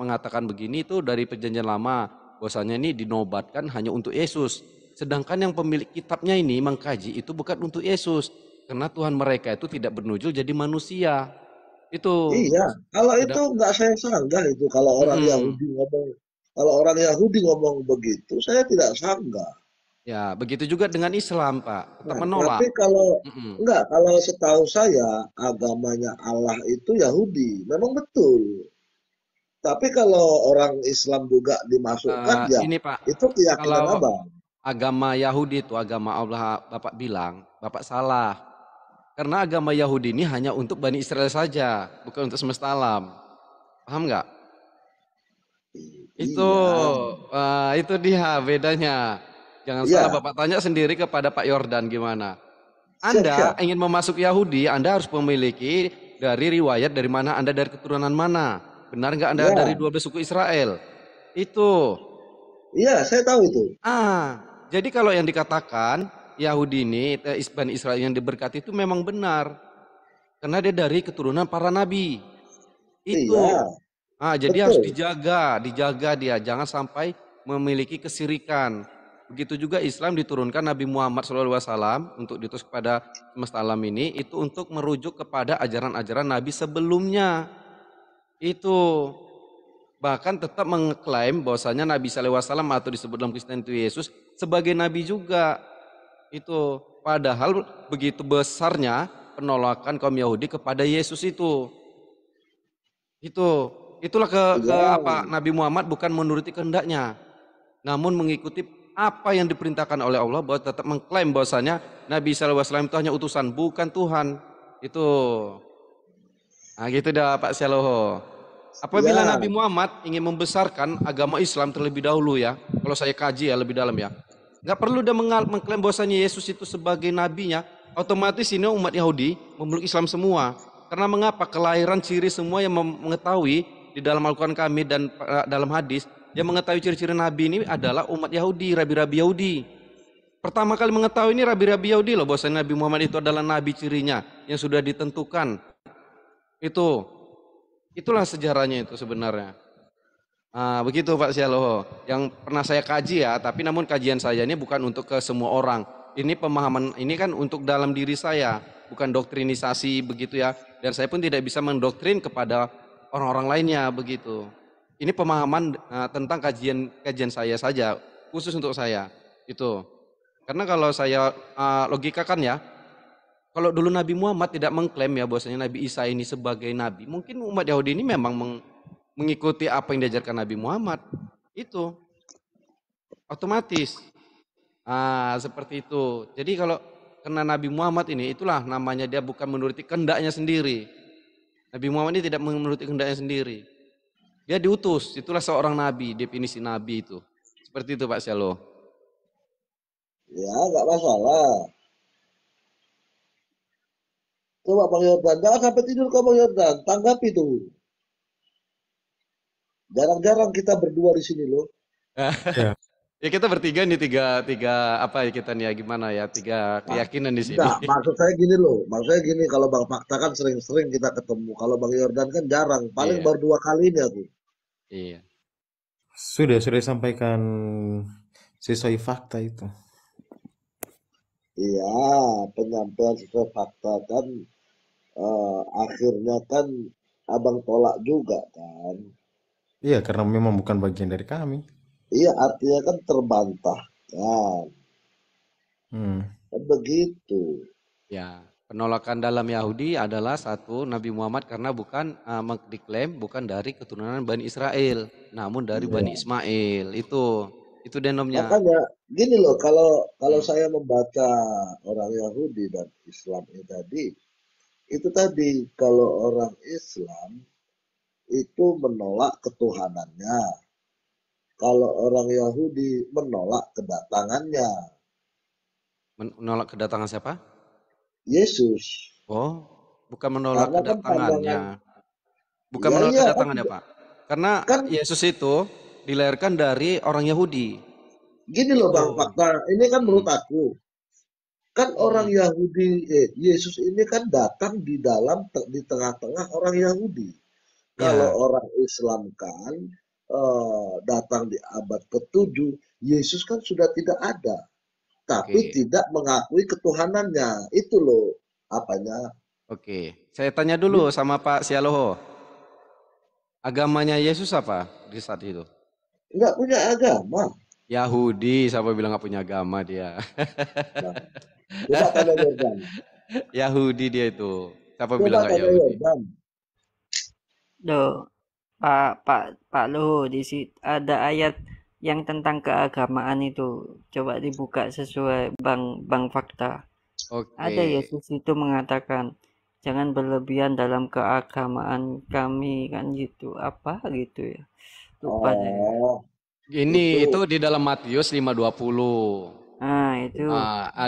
mengatakan begini itu dari perjanjian lama, bahwasanya ini dinobatkan hanya untuk Yesus. Sedangkan yang pemilik kitabnya ini mengkaji itu bukan untuk Yesus, karena Tuhan mereka itu tidak bernujul jadi manusia. Itu. iya, kalau itu Sedang, nggak saya sanggah itu Mm-mm. Kalau orang Yahudi ngomong begitu, saya tidak sanggah. Ya, begitu juga dengan Islam, Pak. Tetap Nah, menolak. tapi Mm-mm. kalau setahu saya agamanya Allah itu Yahudi, memang betul. Tapi kalau orang Islam juga dimasukkan, ya Ini Pak, itu keyakinan kalau abang. agama Yahudi itu agama Allah, Bapak bilang, Bapak salah. Karena agama Yahudi ini hanya untuk Bani Israel saja, bukan untuk semesta alam. Paham nggak? Itu, Iya, itu dia bedanya. Jangan salah, iya, Bapak tanya sendiri kepada Pak Yordan gimana. Anda siap-siap. ingin memasuki Yahudi, Anda harus memiliki dari riwayat dari mana Anda, dari keturunan mana. Benar nggak Anda dari Iya, 12 suku Israel? Itu. iya, saya tahu itu. Jadi kalau yang dikatakan Yahudi ini, Bani Israel yang diberkati itu memang benar. Karena dia dari keturunan para nabi. Itu. Iya, Jadi harus betul. dijaga dia, jangan sampai memiliki kesirikan. Begitu juga Islam diturunkan Nabi Muhammad SAW untuk diutus kepada semesta alam ini, itu untuk merujuk kepada ajaran-ajaran Nabi sebelumnya. Itu bahkan tetap mengklaim bahwasanya Nabi SAW atau disebut dalam Kristen itu Yesus sebagai Nabi juga. Itu padahal begitu besarnya penolakan kaum Yahudi kepada Yesus itu. Itulah ke Iya, apa Nabi Muhammad bukan menuruti kehendaknya, namun mengikuti apa yang diperintahkan oleh Allah, bahwa tetap mengklaim bahwasanya Nabi SAW itu hanya utusan, bukan Tuhan. Itu. Gitu dah Pak Syaloho. Apabila iya, Nabi Muhammad ingin membesarkan agama Islam terlebih dahulu ya, kalau saya kaji ya lebih dalam ya, nggak perlu dia mengklaim bahwasanya Yesus itu sebagai nabinya, otomatis ini umat Yahudi memeluk Islam semua. Karena mengapa? Kelahiran ciri semua yang mengetahui di dalam Al-Quran kami dan dalam hadis, yang mengetahui ciri-ciri nabi ini adalah umat Yahudi, rabi-rabi Yahudi. Pertama kali mengetahui ini rabi-rabi Yahudi loh, bahwasanya Nabi Muhammad itu adalah nabi cirinya yang sudah ditentukan. Itulah sejarahnya itu sebenarnya. Begitu Pak Syaloho, yang pernah saya kaji ya, tapi namun kajian saya ini bukan untuk ke semua orang. Ini pemahaman ini kan untuk dalam diri saya, bukan doktrinisasi begitu ya. Dan saya pun tidak bisa mendoktrin kepada orang-orang lainnya begitu. Ini pemahaman tentang kajian saya saja, khusus untuk saya. Itu. Karena kalau saya logikakan ya, kalau dulu Nabi Muhammad tidak mengklaim ya bahwasanya Nabi Isa ini sebagai nabi, mungkin umat Yahudi ini memang mengikuti apa yang diajarkan Nabi Muhammad. Itu otomatis. Seperti itu. Jadi kalau kena Nabi Muhammad ini, itulah namanya dia bukan menuruti kehendaknya sendiri. Nabi Muhammad ini tidak menuruti kehendaknya sendiri. Dia diutus, itulah seorang nabi, definisi nabi itu. Seperti itu Pak Syaloh. Ya, nggak masalah. Coba Bang Yordan, jangan sampai tidur kau Bang Yordan. Tanggapi tuh. Jarang-jarang kita berdua di sini loh. Ya. Ya kita bertiga nih tiga tiga apa ya kita nih ya gimana ya tiga Nah, keyakinan di sini. enggak, maksud saya gini loh. Maksud saya gini, kalau Bang Fakta kan sering-sering kita ketemu. Kalau Bang Yordan kan jarang. Paling Iya, baru 2 kali ini aku. iya. Sudah disampaikan sesuai fakta itu. Iya, penyampaian sesuai fakta kan akhirnya kan abang tolak juga kan. Iya, karena memang bukan bagian dari kami. Iya, artinya kan terbantah kan. Hmm. Kan begitu. Ya, penolakan dalam Yahudi adalah satu Nabi Muhammad karena bukan diklaim bukan dari keturunan Bani Israel, namun dari Bani Iya. Ismail. Itu denomnya. Makanya gini loh, kalau Hmm. saya membaca orang Yahudi dan Islam ini tadi, itu tadi kalau orang Islam itu menolak ketuhanannya, kalau orang Yahudi menolak kedatangannya, Menolak kedatangan siapa? Yesus. Oh, bukan menolak Karena kan pandangan, kedatangannya. Bukan ya menolak iya kan, kedatangannya, Pak. Karena kan Yesus itu dilahirkan dari orang Yahudi. gini loh Itu. Bang Fakta, ini kan Hmm. menurut aku, kan orang Hmm. Yahudi, Yesus ini kan datang di tengah-tengah orang Yahudi. Kalau Ya, orang Islam kan datang di abad ke-7, Yesus kan sudah tidak ada, tapi oke. tidak mengakui ketuhanannya. Itu loh apanya. Oke. Saya tanya dulu sama Pak Sialoho. Agamanya Yesus apa di saat itu? Nggak punya agama. Yahudi, siapa bilang nggak punya agama dia? Nah, coba tanya Yordan. Yahudi dia itu. Siapa Coba bilang nggak tanya Yahudi? Yordan. Loh, Pak Luhut, di situ ada ayat yang tentang keagamaan itu. Coba dibuka sesuai Bang Fakta. Ada Oke. Yesus itu mengatakan, jangan berlebihan dalam keagamaan kami kan gitu. Apa gitu ya. Lupa saya. Oh, Ini itu. itu di dalam Matius 5:20. Nah, itu.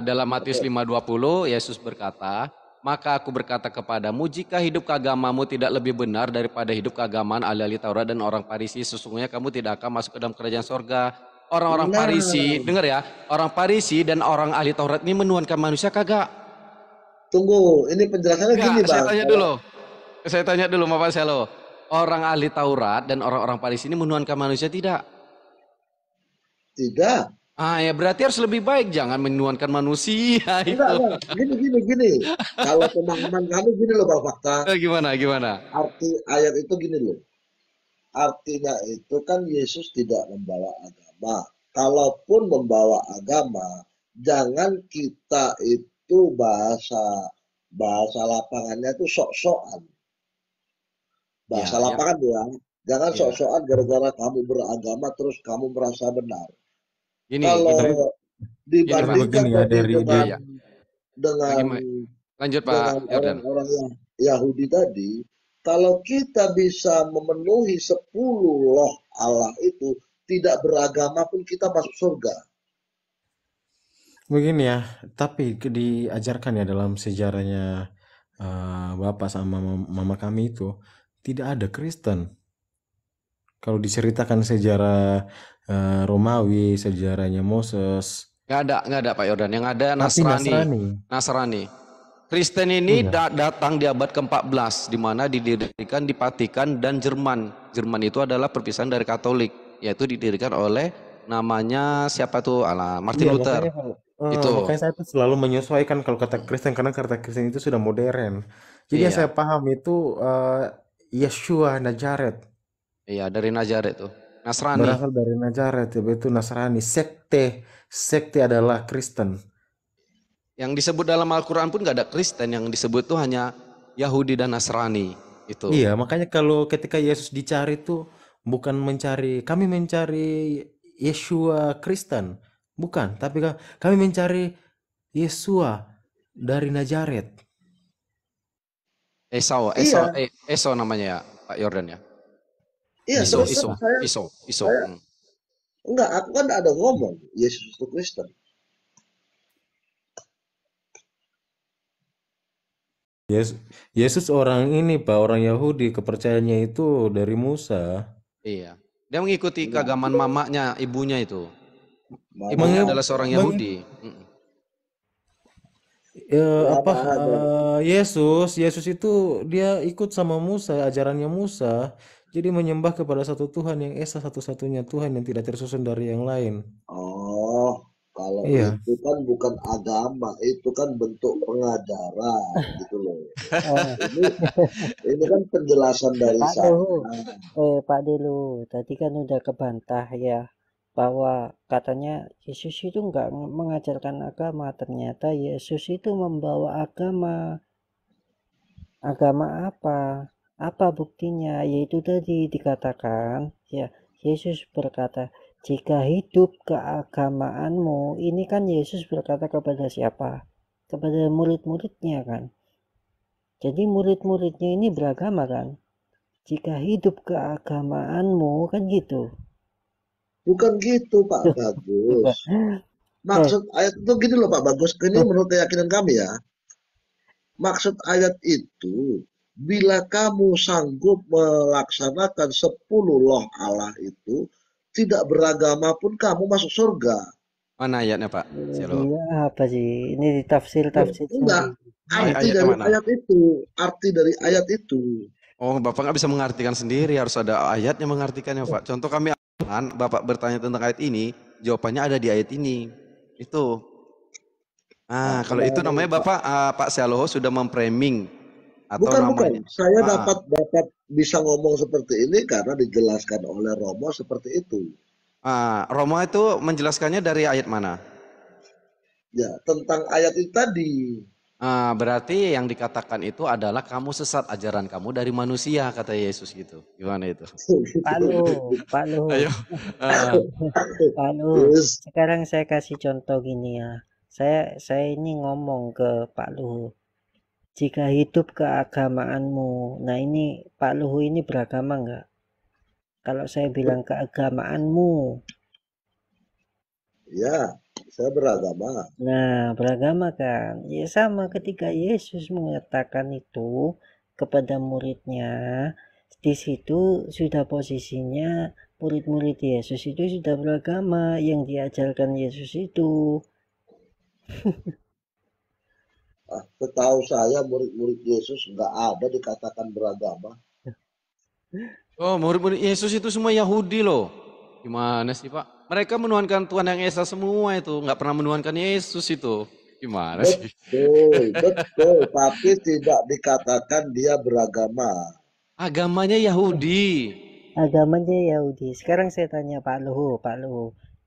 Dalam Matius 5:20 Yesus berkata, "Maka aku berkata kepadamu, jika hidup keagamamu tidak lebih benar daripada hidup keagamaan ahli-ahli Taurat dan orang Farisi, sesungguhnya kamu tidak akan masuk ke dalam kerajaan sorga." Orang-orang Farisi, Nah, dengar ya, orang Farisi dan orang ahli Taurat ini menuhankan manusia kagak? tunggu. Ini penjelasannya Enggak, gini, saya Bang. tanya Kalau dulu. Saya tanya dulu, Bapak Selo. Orang ahli Taurat dan orang-orang Farisi ini menuhankan manusia tidak? tidak. Ya berarti harus lebih baik jangan menuhankan manusia itu. Enggak. Gini, gini, gini. Kalau pemahaman kami gini loh, Bang Fakta. Gimana, gimana? Arti ayat itu gini loh. Artinya itu kan Yesus tidak membawa agama. Kalaupun membawa agama, jangan kita itu bahasa bahasa lapangannya itu sok-sokan. Bahasa Ya, ya, lapangan ya. Jangan ya. sok-sokan gara-gara kamu beragama terus kamu merasa benar. Gini, Kalau gini, Tapi gini Pak. dibandingkan begini ya tadi dari Ya, dengan ya. dengan Gimana? Lanjut Pak dengan Yordan. orang-orang yang Yahudi tadi, kalau kita bisa memenuhi 10 loh Allah itu, tidak beragama pun kita masuk surga. begini ya, tapi diajarkan ya dalam sejarahnya bapak sama mama kami itu tidak ada Kristen. Kalau diceritakan sejarah Romawi, sejarahnya Moses, Nggak ada Pak Yordan. Yang ada tapi Nasrani. Nasrani. Nasrani. Kristen ini Iya. datang di abad ke-14 di mana didirikan di Vatikan dan Jerman. Jerman itu adalah perpisahan dari Katolik, yaitu didirikan oleh namanya siapa tuh? Martin Iya, Luther. makanya kalau Itu. makanya saya tuh selalu menyesuaikan kalau kata Kristen karena kata Kristen itu sudah modern. Jadi yang Iya, saya paham itu Yeshua Nazaret iya dari Nazaret tuh. Nasrani. berasal dari Nazaret, yaitu Nasrani. Sekte adalah Kristen. Yang disebut dalam Al-Quran pun gak ada Kristen, yang disebut tuh hanya Yahudi dan Nasrani. Itu. Iya, makanya kalau ketika Yesus dicari tuh bukan kami mencari Yeshua Kristen, bukan, tapi kami mencari Yeshua dari Nazaret. Iya, Esau namanya ya, Pak Yordan ya. iya, Iso, terus kan Iso, Iso, Iso. saya enggak, aku kan ada ngomong Yesus itu Kristen. Yesus orang ini Pak, orang Yahudi, kepercayaannya itu dari Musa. Iya. Dia mengikuti Enggak, keagamaan mamanya, ibunya itu. mana Ibunya Menge- adalah seorang menge- Yahudi. apa mana ada. Yesus itu dia ikut sama Musa, ajarannya Musa. Jadi menyembah kepada satu Tuhan yang esa, satu-satunya Tuhan yang tidak tersusun dari yang lain. Oh, kalau Iya. itu kan bukan agama, itu kan bentuk pengajaran gitu loh. Oh, Ini kan penjelasan dari Pak saya. Delu, Pak Delu, tadi kan udah kebantah ya bahwa katanya Yesus itu nggak mengajarkan agama. Ternyata Yesus itu membawa agama. Agama apa? Apa buktinya? Yaitu tadi dikatakan, ya, Yesus berkata, "Jika hidup keagamaanmu," ini kan Yesus berkata kepada siapa? Kepada murid-muridnya kan. Jadi murid-muridnya ini beragama kan. Jika hidup keagamaanmu kan gitu. Bukan gitu, Pak Bukan. Bagus. Maksud ayat itu gini loh, Pak Bagus. Ini menurut keyakinan kami ya. Maksud ayat itu, bila kamu sanggup melaksanakan 10 loh Allah itu, tidak beragama pun kamu masuk surga. Mana ayatnya Pak? Sialo. Iya apa sih? Ini ditafsir-tafsir Enggak, sendiri. arti Ayatnya dari mana? ayat itu, arti dari ayat itu. Oh, Bapak nggak bisa mengartikan sendiri, harus ada ayatnya mengartikannya, Pak. Contoh kami, Bapak bertanya tentang ayat ini, jawabannya ada di ayat ini. Itu. Nah, Kalau itu namanya Bapak, Pak Sialoho sudah memframing atau bukan. namanya. Saya dapat bisa ngomong seperti ini karena dijelaskan oleh Romo seperti itu. Romo itu menjelaskannya dari ayat mana? Ya, tentang ayat itu tadi. Berarti yang dikatakan itu adalah kamu sesat, ajaran kamu dari manusia, kata Yesus gitu. Gimana itu? Pak Luhut, Ayo. Pak Luhut. Yes. Sekarang saya kasih contoh gini ya. Saya ini ngomong ke Pak Luhut. Jika hidup keagamaanmu, nah ini Pak Luhut ini beragama nggak? Kalau saya bilang keagamaanmu, Ya, saya beragama. nah beragama kan? Ya sama ketika Yesus mengatakan itu kepada muridnya, di situ sudah posisinya murid-murid Yesus itu sudah beragama yang diajarkan Yesus itu. Setahu saya murid-murid Yesus nggak ada dikatakan beragama. Oh, murid-murid Yesus itu semua Yahudi loh. Gimana sih Pak? Mereka menuhankan Tuhan yang Esa semua itu, nggak pernah menuhankan Yesus itu. Gimana sih? Betul. Tapi tidak dikatakan dia beragama. Agamanya Yahudi. Agamanya Yahudi. Sekarang saya tanya Pak Luhut.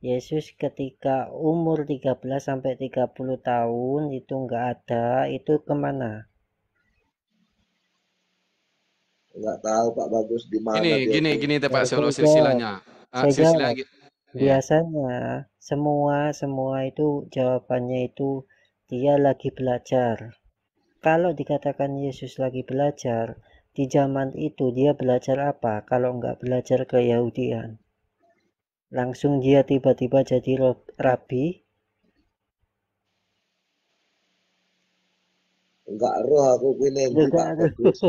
Yesus ketika umur 13 sampai 30 tahun itu nggak ada, itu kemana? Nggak tahu Pak Bagus di mana dia Gini, itu. gini Pak Solo Saya jawab, silsilahnya. saya Silsilahnya jawab. ya. Biasanya semua itu jawabannya itu dia lagi belajar. Kalau dikatakan Yesus lagi belajar, di zaman itu dia belajar apa? Kalau nggak belajar keyahudian. Langsung dia tiba-tiba jadi rabi. Nggak roh aku ini Loh Pak kan, Bagus.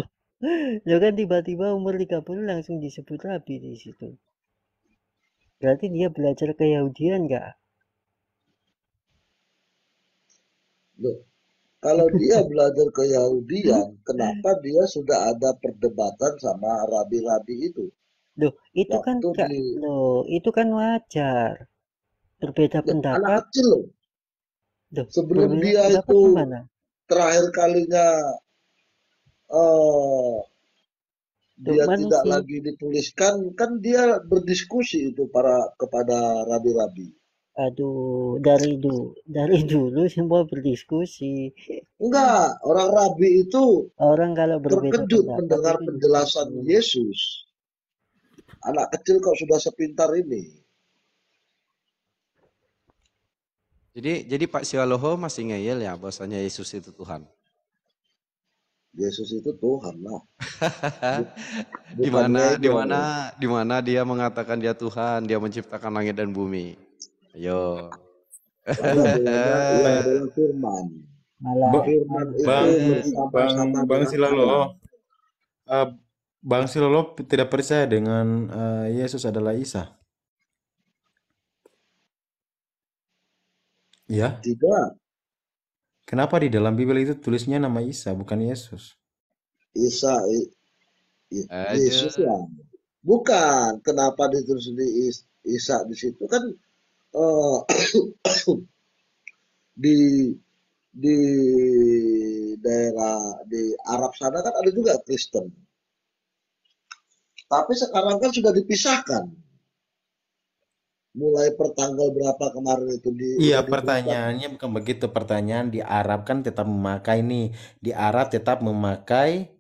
loh kan tiba-tiba umur 30 langsung disebut rabi di situ. Berarti dia belajar keyahudian nggak? Loh, kalau dia belajar keyahudian, kenapa dia sudah ada perdebatan sama rabi-rabi itu? Loh, itu kan Waktu Kak, di loh, itu kan wajar. Berbeda anak pendapat, kecil loh. loh, Sebelum berbeda dia pendapat itu gimana? terakhir kalinya eh, Loh, dia tidak manusia, lagi dituliskan, kan dia berdiskusi itu kepada rabi-rabi. aduh, dari dulu semua berdiskusi. Enggak, orang rabi itu Orang kalau berbeda terkejut pendapat mendengar itu penjelasan diskusi. Yesus. Anak kecil kok sudah sepintar ini. Jadi Pak Sialoho masih ngeyel ya bahwasanya Yesus itu Tuhan. Yesus itu Tuhan lah. Di Bukan di mana dia mengatakan dia Tuhan, dia menciptakan langit dan bumi. Ayo. Pada bilangnya ia adalah firman. malah Ba- Firman itu Bang bersama-sama Bang dengan Silolo, Allah. eh, Bang Silolo tidak percaya dengan Yesus adalah Isa. Ya, Tidak, kenapa di dalam Bible itu tulisnya nama Isa bukan Yesus? Isa, Ada. Yesus ya. Bukan, kenapa ditulis di Isa di situ kan eh, di di daerah di Arab sana kan ada juga Kristen. Tapi sekarang kan sudah dipisahkan. Mulai pertanggal berapa kemarin itu Iya, udah dibuka. pertanyaannya bukan begitu. Pertanyaan di Arab kan tetap memakai nih. Di Arab tetap memakai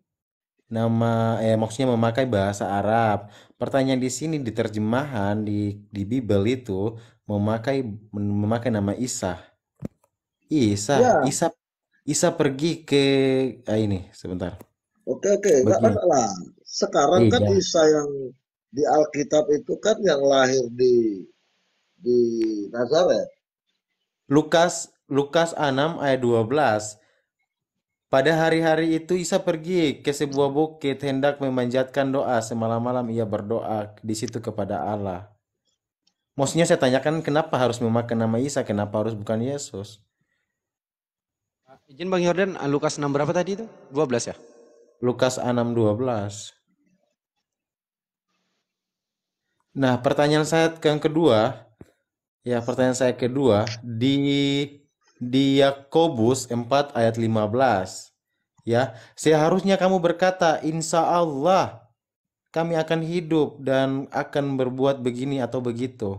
maksudnya memakai bahasa Arab. Pertanyaan di sini di terjemahan di Bible itu memakai nama Isa. Isa, Ya, Isa, Isa pergi ke ini sebentar. oke, nggak Begini. masalah. Sekarang kan Iya. Isa yang di Alkitab itu kan yang lahir di Nazaret. Lukas 6 ayat 12. Pada hari-hari itu Isa pergi ke sebuah bukit hendak memanjatkan doa. Semalam-malam ia berdoa di situ kepada Allah. Maksudnya saya tanyakan kenapa harus memakai nama Isa, kenapa harus bukan Yesus? Izin Bang Yordan, Lukas 6 berapa tadi itu? 12 ya? Lukas 6:12. Nah, pertanyaan saya yang kedua, di Yakobus 4 ayat 15. Ya, seharusnya kamu berkata, insya Allah kami akan hidup dan akan berbuat begini atau begitu.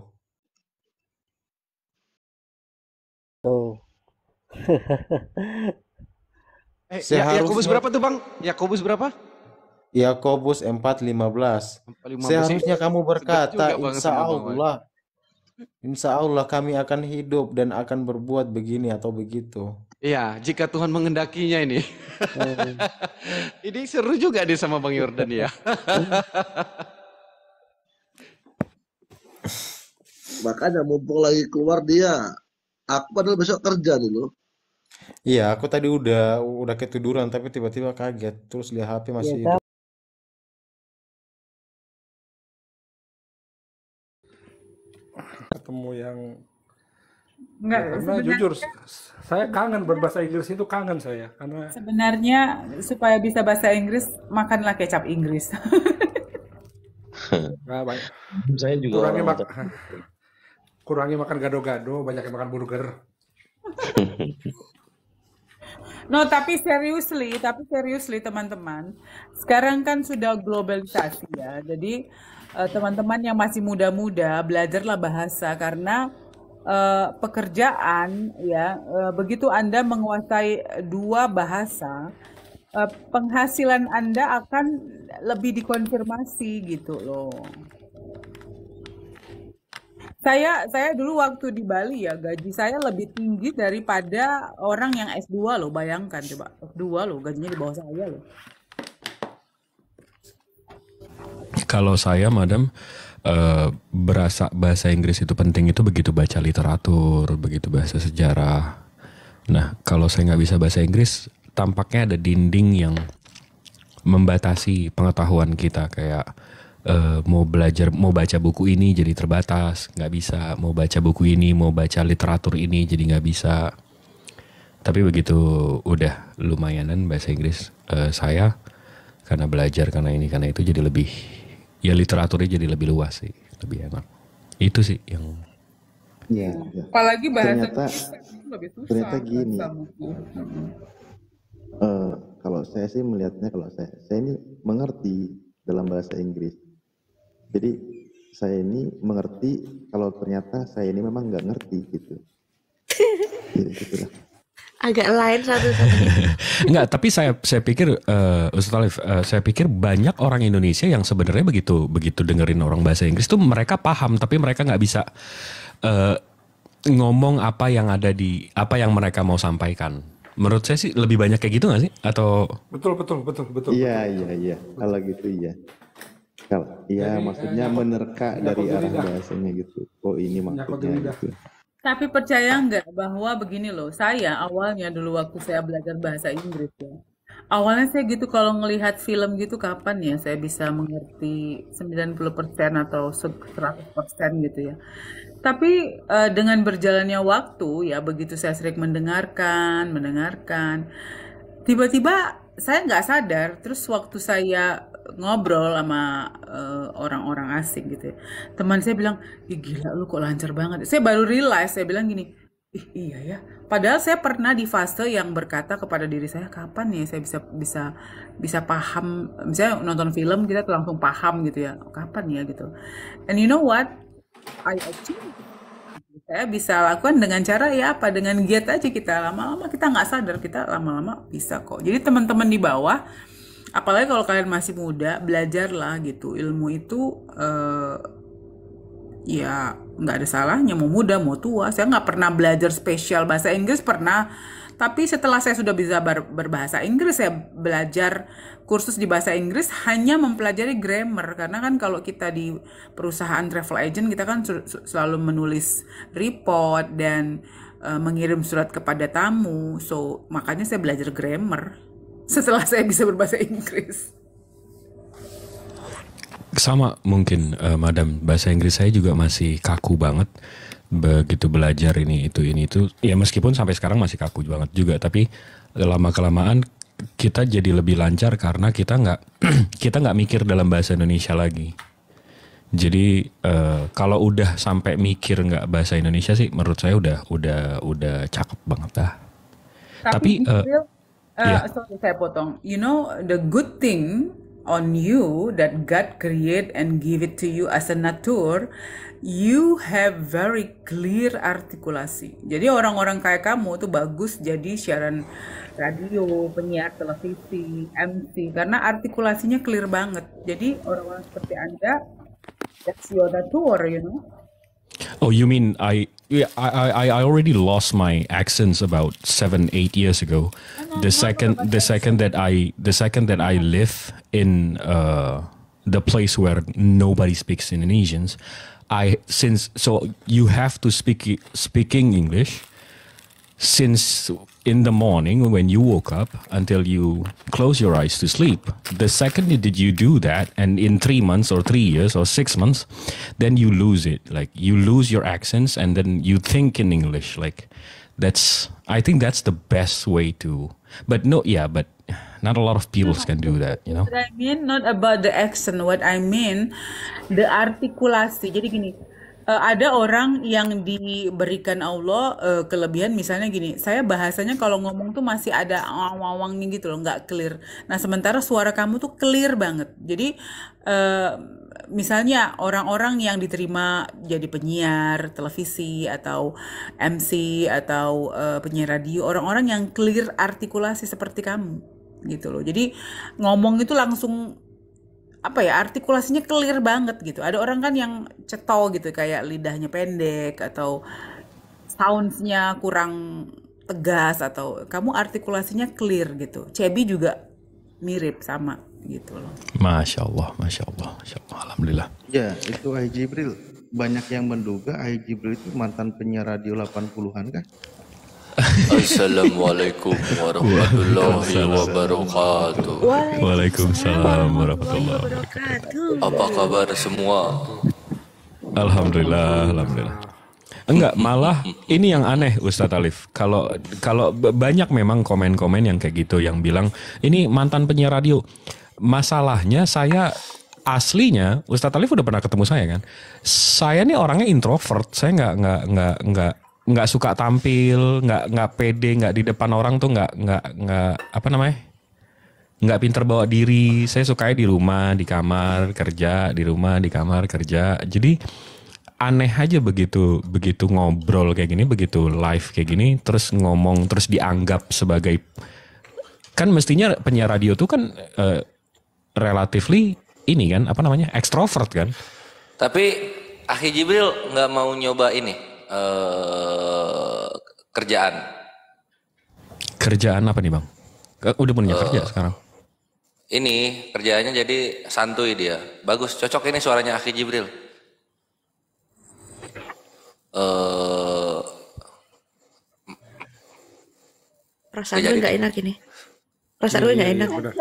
tuh Yakobus Seharusnya berapa tuh Bang? Yakobus berapa? Yakobus 4:15. 15 Seharusnya kamu Sedap berkata, juga Bang sama Bang. insya Allah kami akan hidup dan akan berbuat begini atau begitu. Iya, jika Tuhan mengendakinya ini. Ini seru juga nih sama Bang Yordan ya. Makanya mumpung lagi keluar dia. Aku padahal besok kerja dulu. Iya, aku tadi udah ketiduran tapi tiba-tiba kaget terus lihat HP ya masih tahu hidup. Ketemu yang Enggak, karena sebenarnya jujur saya kangen berbahasa Inggris itu kangen saya karena sebenarnya supaya bisa bahasa Inggris makanlah kecap Inggris. nggak banyak Saya juga kurangi orang kurangi makan gado-gado, banyak yang makan burger. No, tapi seriously teman-teman. Sekarang kan sudah globalisasi ya. Jadi teman-teman yang masih muda-muda belajarlah bahasa karena pekerjaan ya begitu Anda menguasai dua bahasa penghasilan Anda akan lebih dikonfirmasi gitu loh. Saya dulu waktu di Bali ya gaji saya lebih tinggi daripada orang yang S2 loh, bayangkan coba. S2 loh, gajinya di bawah saya loh. Kalau saya, Madam, berasa bahasa Inggris itu penting itu begitu baca literatur, begitu bahasa sejarah. Nah, kalau saya nggak bisa bahasa Inggris, tampaknya ada dinding yang membatasi pengetahuan kita. Kayak mau baca buku ini jadi terbatas, nggak bisa. Mau baca buku ini, mau baca literatur ini jadi nggak bisa. Tapi begitu udah lumayanan bahasa Inggris saya, karena belajar, karena ini, karena itu jadi lebih, ya literaturnya jadi lebih luas sih, lebih enak. Itu sih yang Ya, Apalagi bahasa ternyata itu lebih susah. ternyata gini. bahasa buku. Kalau saya sih melihatnya, kalau saya ini mengerti dalam bahasa Inggris. Jadi saya ini mengerti kalau ternyata saya ini memang nggak ngerti gitu. Jadi gitulah. Agak lain satu-satunya. enggak, tapi saya pikir Ustaz Alif, saya pikir banyak orang Indonesia yang sebenarnya begitu dengerin orang bahasa Inggris tuh mereka paham, tapi mereka nggak bisa ngomong apa yang ada di apa yang mereka mau sampaikan. Menurut saya sih lebih banyak kayak gitu nggak sih? Atau Betul. Iya. Kalau gitu iya. Kalau iya Jadi, maksudnya nyangkut- menerka nyangkut dari di arah lidah. bahasanya gitu. Oh ini Nyangkut di maksudnya lidah. gitu. Tapi percaya nggak bahwa begini loh, saya awalnya dulu waktu saya belajar bahasa Inggris ya. Awalnya saya gitu kalau ngelihat film gitu kapan ya saya bisa mengerti 90% atau 100% gitu ya. Tapi dengan berjalannya waktu ya begitu saya sering mendengarkan, tiba-tiba saya nggak sadar. Terus waktu saya ngobrol sama orang-orang asing gitu ya, teman saya bilang, ih gila lu kok lancar banget. Saya baru realize, saya bilang gini, ih iya ya. Padahal saya pernah di fase yang berkata kepada diri saya, kapan ya saya bisa bisa bisa paham, misalnya nonton film kita tuh langsung paham gitu ya, kapan ya gitu. And you know what? I achieved. Saya bisa lakukan dengan cara ya apa? Dengan giat aja kita lama-lama kita nggak sadar kita lama-lama bisa kok. Jadi teman-teman di bawah, apalagi kalau kalian masih muda, belajarlah gitu. Ilmu itu ya nggak ada salahnya mau muda mau tua. Saya nggak pernah belajar spesial bahasa Inggris pernah, tapi setelah saya sudah bisa berbahasa Inggris, saya belajar kursus di bahasa Inggris hanya mempelajari grammar. Karena kan kalau kita di perusahaan travel agent kita kan selalu menulis report dan mengirim surat kepada tamu. So makanya saya belajar grammar setelah saya bisa berbahasa Inggris. Sama mungkin Madam, bahasa Inggris saya juga masih kaku banget. Begitu belajar ini itu ya meskipun sampai sekarang masih kaku banget juga, tapi lama kelamaan kita jadi lebih lancar karena kita nggak mikir dalam bahasa Indonesia lagi. Jadi kalau udah sampai mikir nggak bahasa Indonesia sih menurut saya udah cakep banget dah. Tapi ya. Sorry saya potong. You know the good thing on you that God create and give it to you as a nature, you have very clear artikulasi. Jadi orang-orang kayak kamu tuh bagus jadi siaran radio, penyiar televisi, MC karena artikulasinya clear banget. Jadi orang-orang seperti Anda, that's your nature, you know. Oh, you mean I already lost my accents about 7-8 years ago. The second that I live in the place where nobody speaks Indonesians, so you have to speaking English since in the morning when you woke up until you close your eyes to sleep. The second that you do that, and in 3 months or 3 years or 6 months, then you lose it. Like you lose your accents and then you think in English. Like I think that's the best way to, but not a lot of people can do that, you know. What I mean not about the accent, what I mean the artikulasi. Jadi gini, ada orang yang diberikan Allah kelebihan misalnya gini, saya bahasanya kalau ngomong tuh masih ada awang-awangnya gitu loh, nggak clear. Nah sementara suara kamu tuh clear banget. Jadi misalnya orang-orang yang diterima jadi penyiar televisi atau MC atau penyiar radio, orang-orang yang clear artikulasi seperti kamu gitu loh. Jadi ngomong itu langsung artikulasinya clear banget gitu. Ada orang kan yang cetol gitu, kayak lidahnya pendek atau sounds-nya kurang tegas, atau kamu artikulasinya clear gitu. Cebi juga mirip sama gitu loh. Masya Allah, alhamdulillah. Ya, itu Ai Jibril. Banyak yang menduga Ai Jibril itu mantan penyiar radio 80-an kan? Assalamualaikum warahmatullahi wabarakatuh. Waalaikumsalam warahmatullahi wabarakatuh. Apa kabar semua? Alhamdulillah. Enggak, malah ini yang aneh Ustadz Alif. Kalau banyak memang komen-komen yang kayak gitu yang bilang ini mantan penyiar radio. Masalahnya saya aslinya Ustadz Alif udah pernah ketemu saya kan. Saya nih orangnya introvert. Saya nggak suka tampil, nggak pede, nggak di depan orang tuh nggak nggak pinter bawa diri. Saya sukanya di rumah, di kamar kerja, di rumah, di kamar kerja. Jadi aneh aja begitu ngobrol kayak gini, begitu live kayak gini, terus ngomong terus dianggap sebagai, kan mestinya penyiar radio tuh kan relatively ini kan ekstrovert kan. Tapi Akhi Jibril nggak mau nyoba ini. Kerjaan apa nih Bang? Udah punya kerja sekarang? Ini kerjaannya jadi santuy dia. Bagus, cocok ini suaranya Akhi Jibril. Perasaan Gak gue jadi nggak tuh. enak ini. Perasaan gue nggak enak. Udah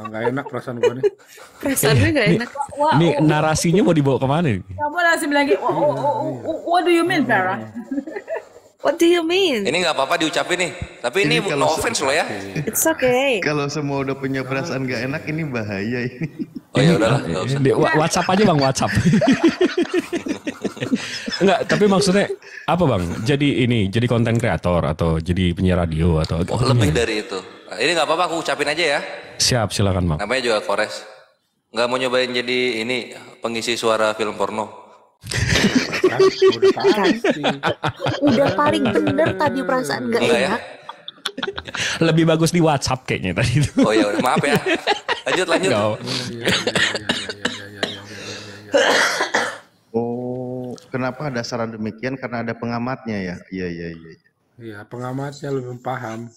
nggak enak perasaan gue nih. Perasaan gue nggak enak. Wah, Ini narasinya mau dibawa kemana nih? kamu langsung bilang gitu, what do you mean, Farah? What do you mean? Ini nggak apa-apa diucapin nih. Tapi ini Ini kalau no offense loh ya. It's okay. Kalau semua udah punya perasaan gak enak ini bahaya ini. Oh ya udahlah, nggak usah. WhatsApp aja bang, WhatsApp. Enggak, tapi maksudnya apa bang? Jadi konten kreator atau jadi penyiar radio atau Oh, lebih dari itu. Nah, ini nggak apa-apa, aku ucapin aja ya. Siap, silakan bang. Namanya juga Kores. Nggak mau nyobain jadi ini pengisi suara film porno. Udah paling bener tadi perasaan nggak Enggak ya? enak. Lebih bagus di WhatsApp kayaknya tadi itu. Oh ya udah, maaf ya. Lanjut. Nggak. Oh, kenapa ada saran demikian? Karena ada pengamatnya ya. Iya. Iya, pengamatnya lebih paham.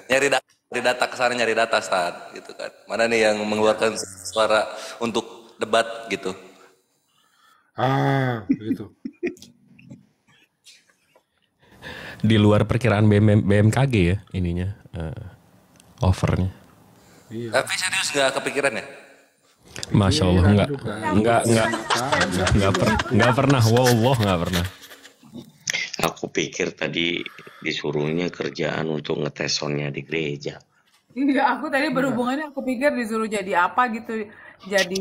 nyari data kesana, nyari data saat gitu kan. Mana nih yang mengeluarkan suara untuk debat gitu. Begitu. Di luar perkiraan BMKG ya ininya offernya. Iya. Tapi serius nggak kepikiran ya? Masya Allah nggak pernah. Wallah nggak pernah. Aku pikir tadi disuruhnya kerjaan untuk ngetes soundnya di gereja. Iya, aku tadi berhubungannya, aku pikir disuruh jadi apa gitu, jadi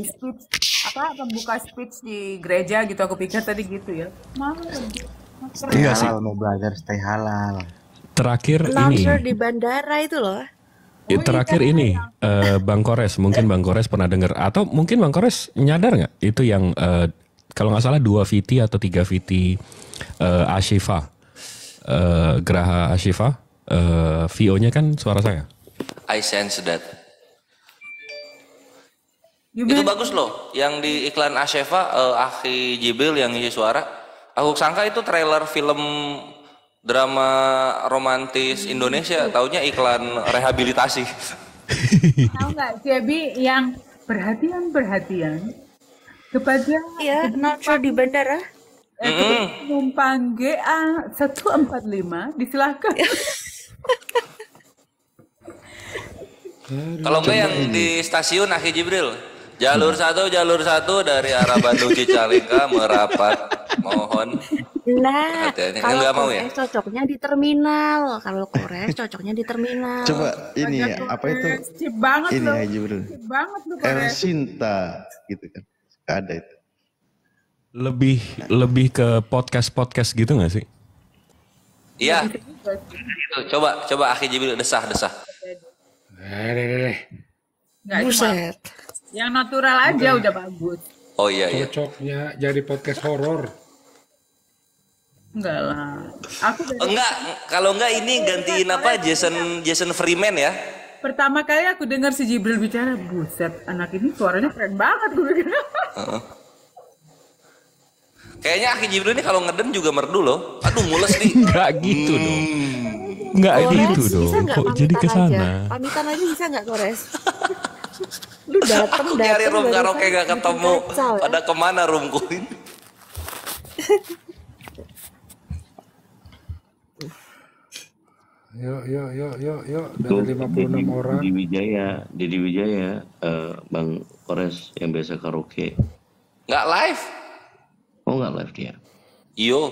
pembuka speech di gereja gitu, aku pikir tadi gitu ya. Stay halal mau belajar stay halal. Terakhir Announcer di bandara itu loh. Terakhir ini Bang Kores, mungkin Bang Kores pernah dengar atau mungkin Bang Kores nyadar nggak itu yang kalau nggak salah 2 VT atau 3 VT Ashifa, Geraha Ashifa, VO-nya kan suara saya. I sense that. Itu bagus loh, yang di iklan Ashifa, Akhi Jibril yang ngisi suara. Aku sangka itu trailer film drama romantis Indonesia, taunya iklan rehabilitasi. Tahu nggak, Cebi, yang perhatian kepada announcer di bandara. Penumpang GA 145 disilakan. Kalau enggak yang di stasiun Akhi Jibril, jalur satu dari arah Bandung Cicalengka merapat, mohon. Nah, kalau nggak mau Kores ya? cocoknya di terminal. Kalau Kores cocoknya di terminal. Coba ini ya, apa itu? Cip banget Ini loh. Haji Bro. Cip banget loh, El Kores. Sinta gitu kan. Ada itu. Lebih ke podcast gitu nggak sih? Iya. Coba Akhi Jibril desah. Nggak, cuma Buset. yang natural aja udah bagus. Oh iya. Cocoknya jadi podcast horor. Enggak lah. Aku Enggak, kalau enggak ini gantiin apa Jason Freeman ya. pertama kali aku dengar si Jibril bicara, buset, anak ini suaranya keren banget gue pikir. Kayaknya Akhi Jibril ini kalau ngeden juga merdu loh. Aduh mules nih. Nggak gitu dong. Nggak Kores, gitu bisa dong. nggak Kok jadi ke pamitan aja? sana? Pamitan aja bisa nggak Kores? Lu dateng Nyari room barusan karaoke gak bikin ketemu. kacau, ya. Pada kemana roomku ini? Yuk. Dari 56 orang. Didi Wijaya, Bang Kores yang biasa karaoke. Nggak live. Oh nggak live dia. Iyo.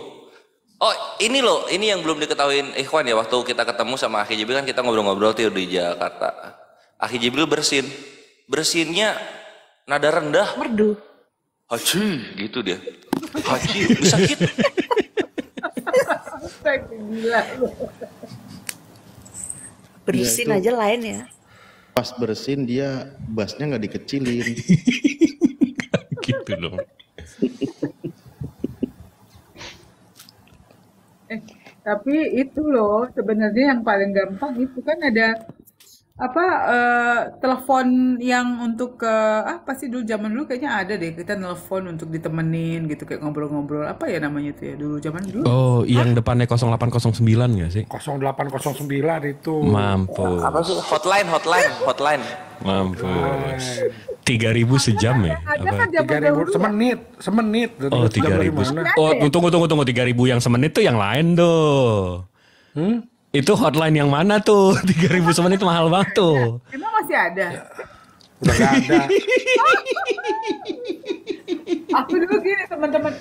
Oh ini loh, ini yang belum diketahuin Ikhwan ya. Waktu kita ketemu sama Akhi Jibril kan kita ngobrol-ngobrol tuh di Jakarta. Akhi Jibril bersinnya nada rendah. Merdu. Haji gitu dia. Haji bisa gitu. Gila. Bersin Ya, itu. aja lain ya. Pas bersin dia bassnya nggak dikecilin. Gitu dong. Tapi itu loh sebenarnya yang paling gampang itu kan ada telepon yang untuk ke apa sih dulu zaman dulu kayaknya ada deh kita nelfon untuk ditemenin gitu kayak ngobrol-ngobrol apa ya namanya itu ya dulu zaman dulu. Oh, yang depannya 0809 nggak sih? 0809 itu. Mampus. Apa sih? Hotline. Mampus. 3.000 sejam ya? Ada Apa? kan zaman 3.000 semenit. Oh, 3.000. Oh, tunggu 3.000 yang semenit tuh yang lain tuh. Itu hotline yang mana tuh? 3.000 itu mahal banget tuh. Emang masih ada? Udah nggak ada. Aku dulu gini teman-teman,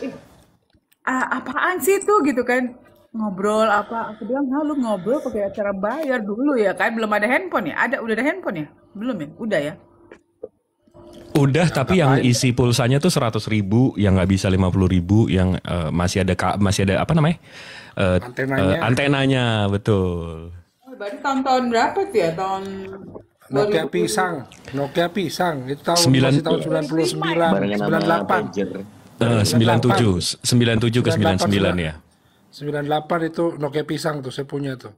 apaan sih itu gitu kan, ngobrol apa? Aku bilang, lu ngobrol pakai cara bayar dulu ya kan, belum ada handphone ya? Udah ada handphone ya? Belum ya? Udah ya? Udah, tapi yang isi pulsanya tuh 100.000, yang nggak bisa 50.000, yang masih ada apa namanya? Antenanya, betul. Berarti tahun-tahun berapa sih ya? Tahun Nokia 2000. pisang itu Sembilan- masih tahun 99, Barengan sama 98. pager. 97 ke 99 ya. 98 itu Nokia pisang tuh saya punya tuh.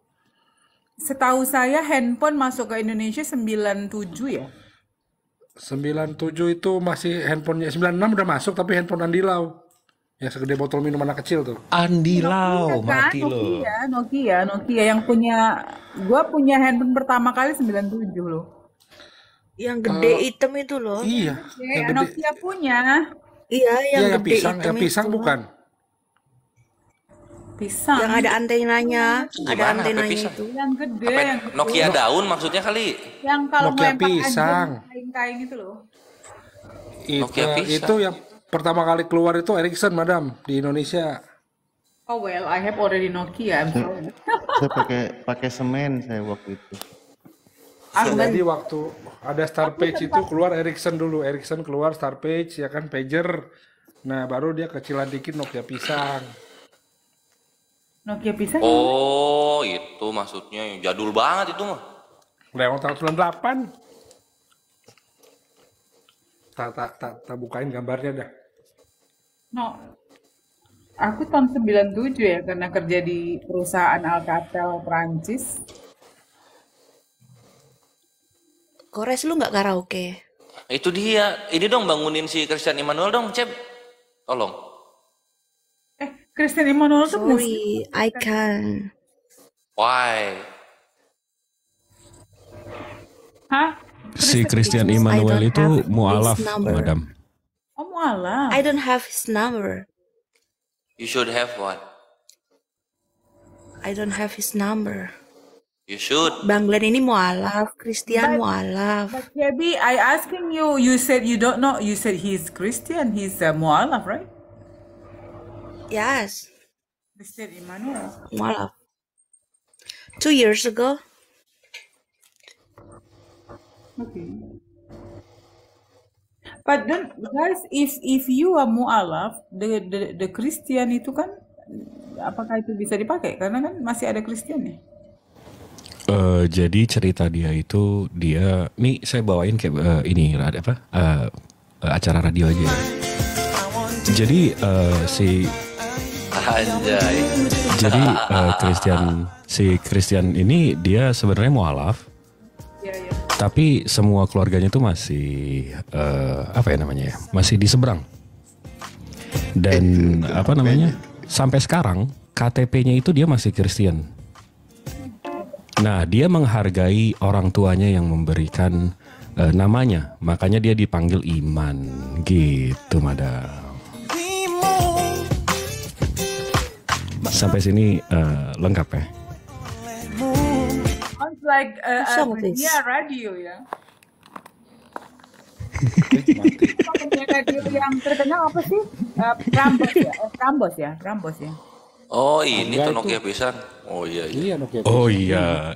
Setahu saya handphone masuk ke Indonesia 97 ya? 97 itu masih handphonenya, 96 udah masuk tapi handphone Andilau. Yang segede botol minum anak kecil tuh. Andilau, Kan? mati lo. Nokia yang punya, gua punya handphone pertama kali 97 loh. Yang gede hitam itu loh. Iya, yang gede. Nokia punya. Iya, yang Iya, gede hitam yang pisang itu. bukan. Pisang. Yang ada antenanya, ada Gimana antenanya HP pisang? itu. Yang gede, Apa yang gede. Nokia daun maksudnya kali? Yang kalau Nokia melempar pisang. aja kain-kain itu loh. Nokia pisang. Itu yang pertama kali keluar itu Ericsson, madam, di Indonesia. Oh well, I have already Nokia. I'm sorry. Saya pakai semen saya waktu itu. Jadi waktu ada Starpage itu keluar Ericsson dulu, Ericsson keluar Starpage ya kan, pager. Nah baru dia kecilan dikit Nokia pisang. Nokia pisang. Oh, itu maksudnya jadul banget itu mah. Lewat tahun 98. Tak bukain gambarnya dah. No. Aku tahun 97 ya karena kerja di perusahaan Alcatel Prancis. Kores lu nggak karaoke? Itu dia. Ini dong bangunin si Christian Emmanuel dong, Cep. Tolong. Christian Emmanuel tuh muslim. Sorry, I can. Why? Hah? Si Christian Emmanuel itu mualaf, madam. Oh, mualaf. I don't have his number. You should have what? I don't have his number. You should. Bang Glenn ini mualaf, Christian mualaf. But Gaby, I asking you, you said you don't know. You said he's Christian, he's mualaf, right? Yes, Christian Emmanuel. mualaf. 2 years ago. Okay. But then, guys, if you are mualaf, the Christian itu kan, apakah itu bisa dipakai? Karena kan masih ada Christian ya. Jadi cerita dia itu nih saya bawain kayak ini apa acara radio aja ya. Jadi Anjay. jadi Christian ini dia sebenarnya mualaf. Tapi semua keluarganya tuh masih apa ya namanya ya? Masih di seberang. Dan apa namanya? Sampai sekarang KTP-nya itu dia masih Kristen. Nah, dia menghargai orang tuanya yang memberikan namanya, makanya dia dipanggil Iman, gitu, madam. Sampai sini lengkap ya? Sounds like Song this. radio ya. Radio yang terkenal apa sih? Prambos ya. Oh, ini Enggak, tuh Nokia pisang. Oh iya. Iya Nokia Oh iya.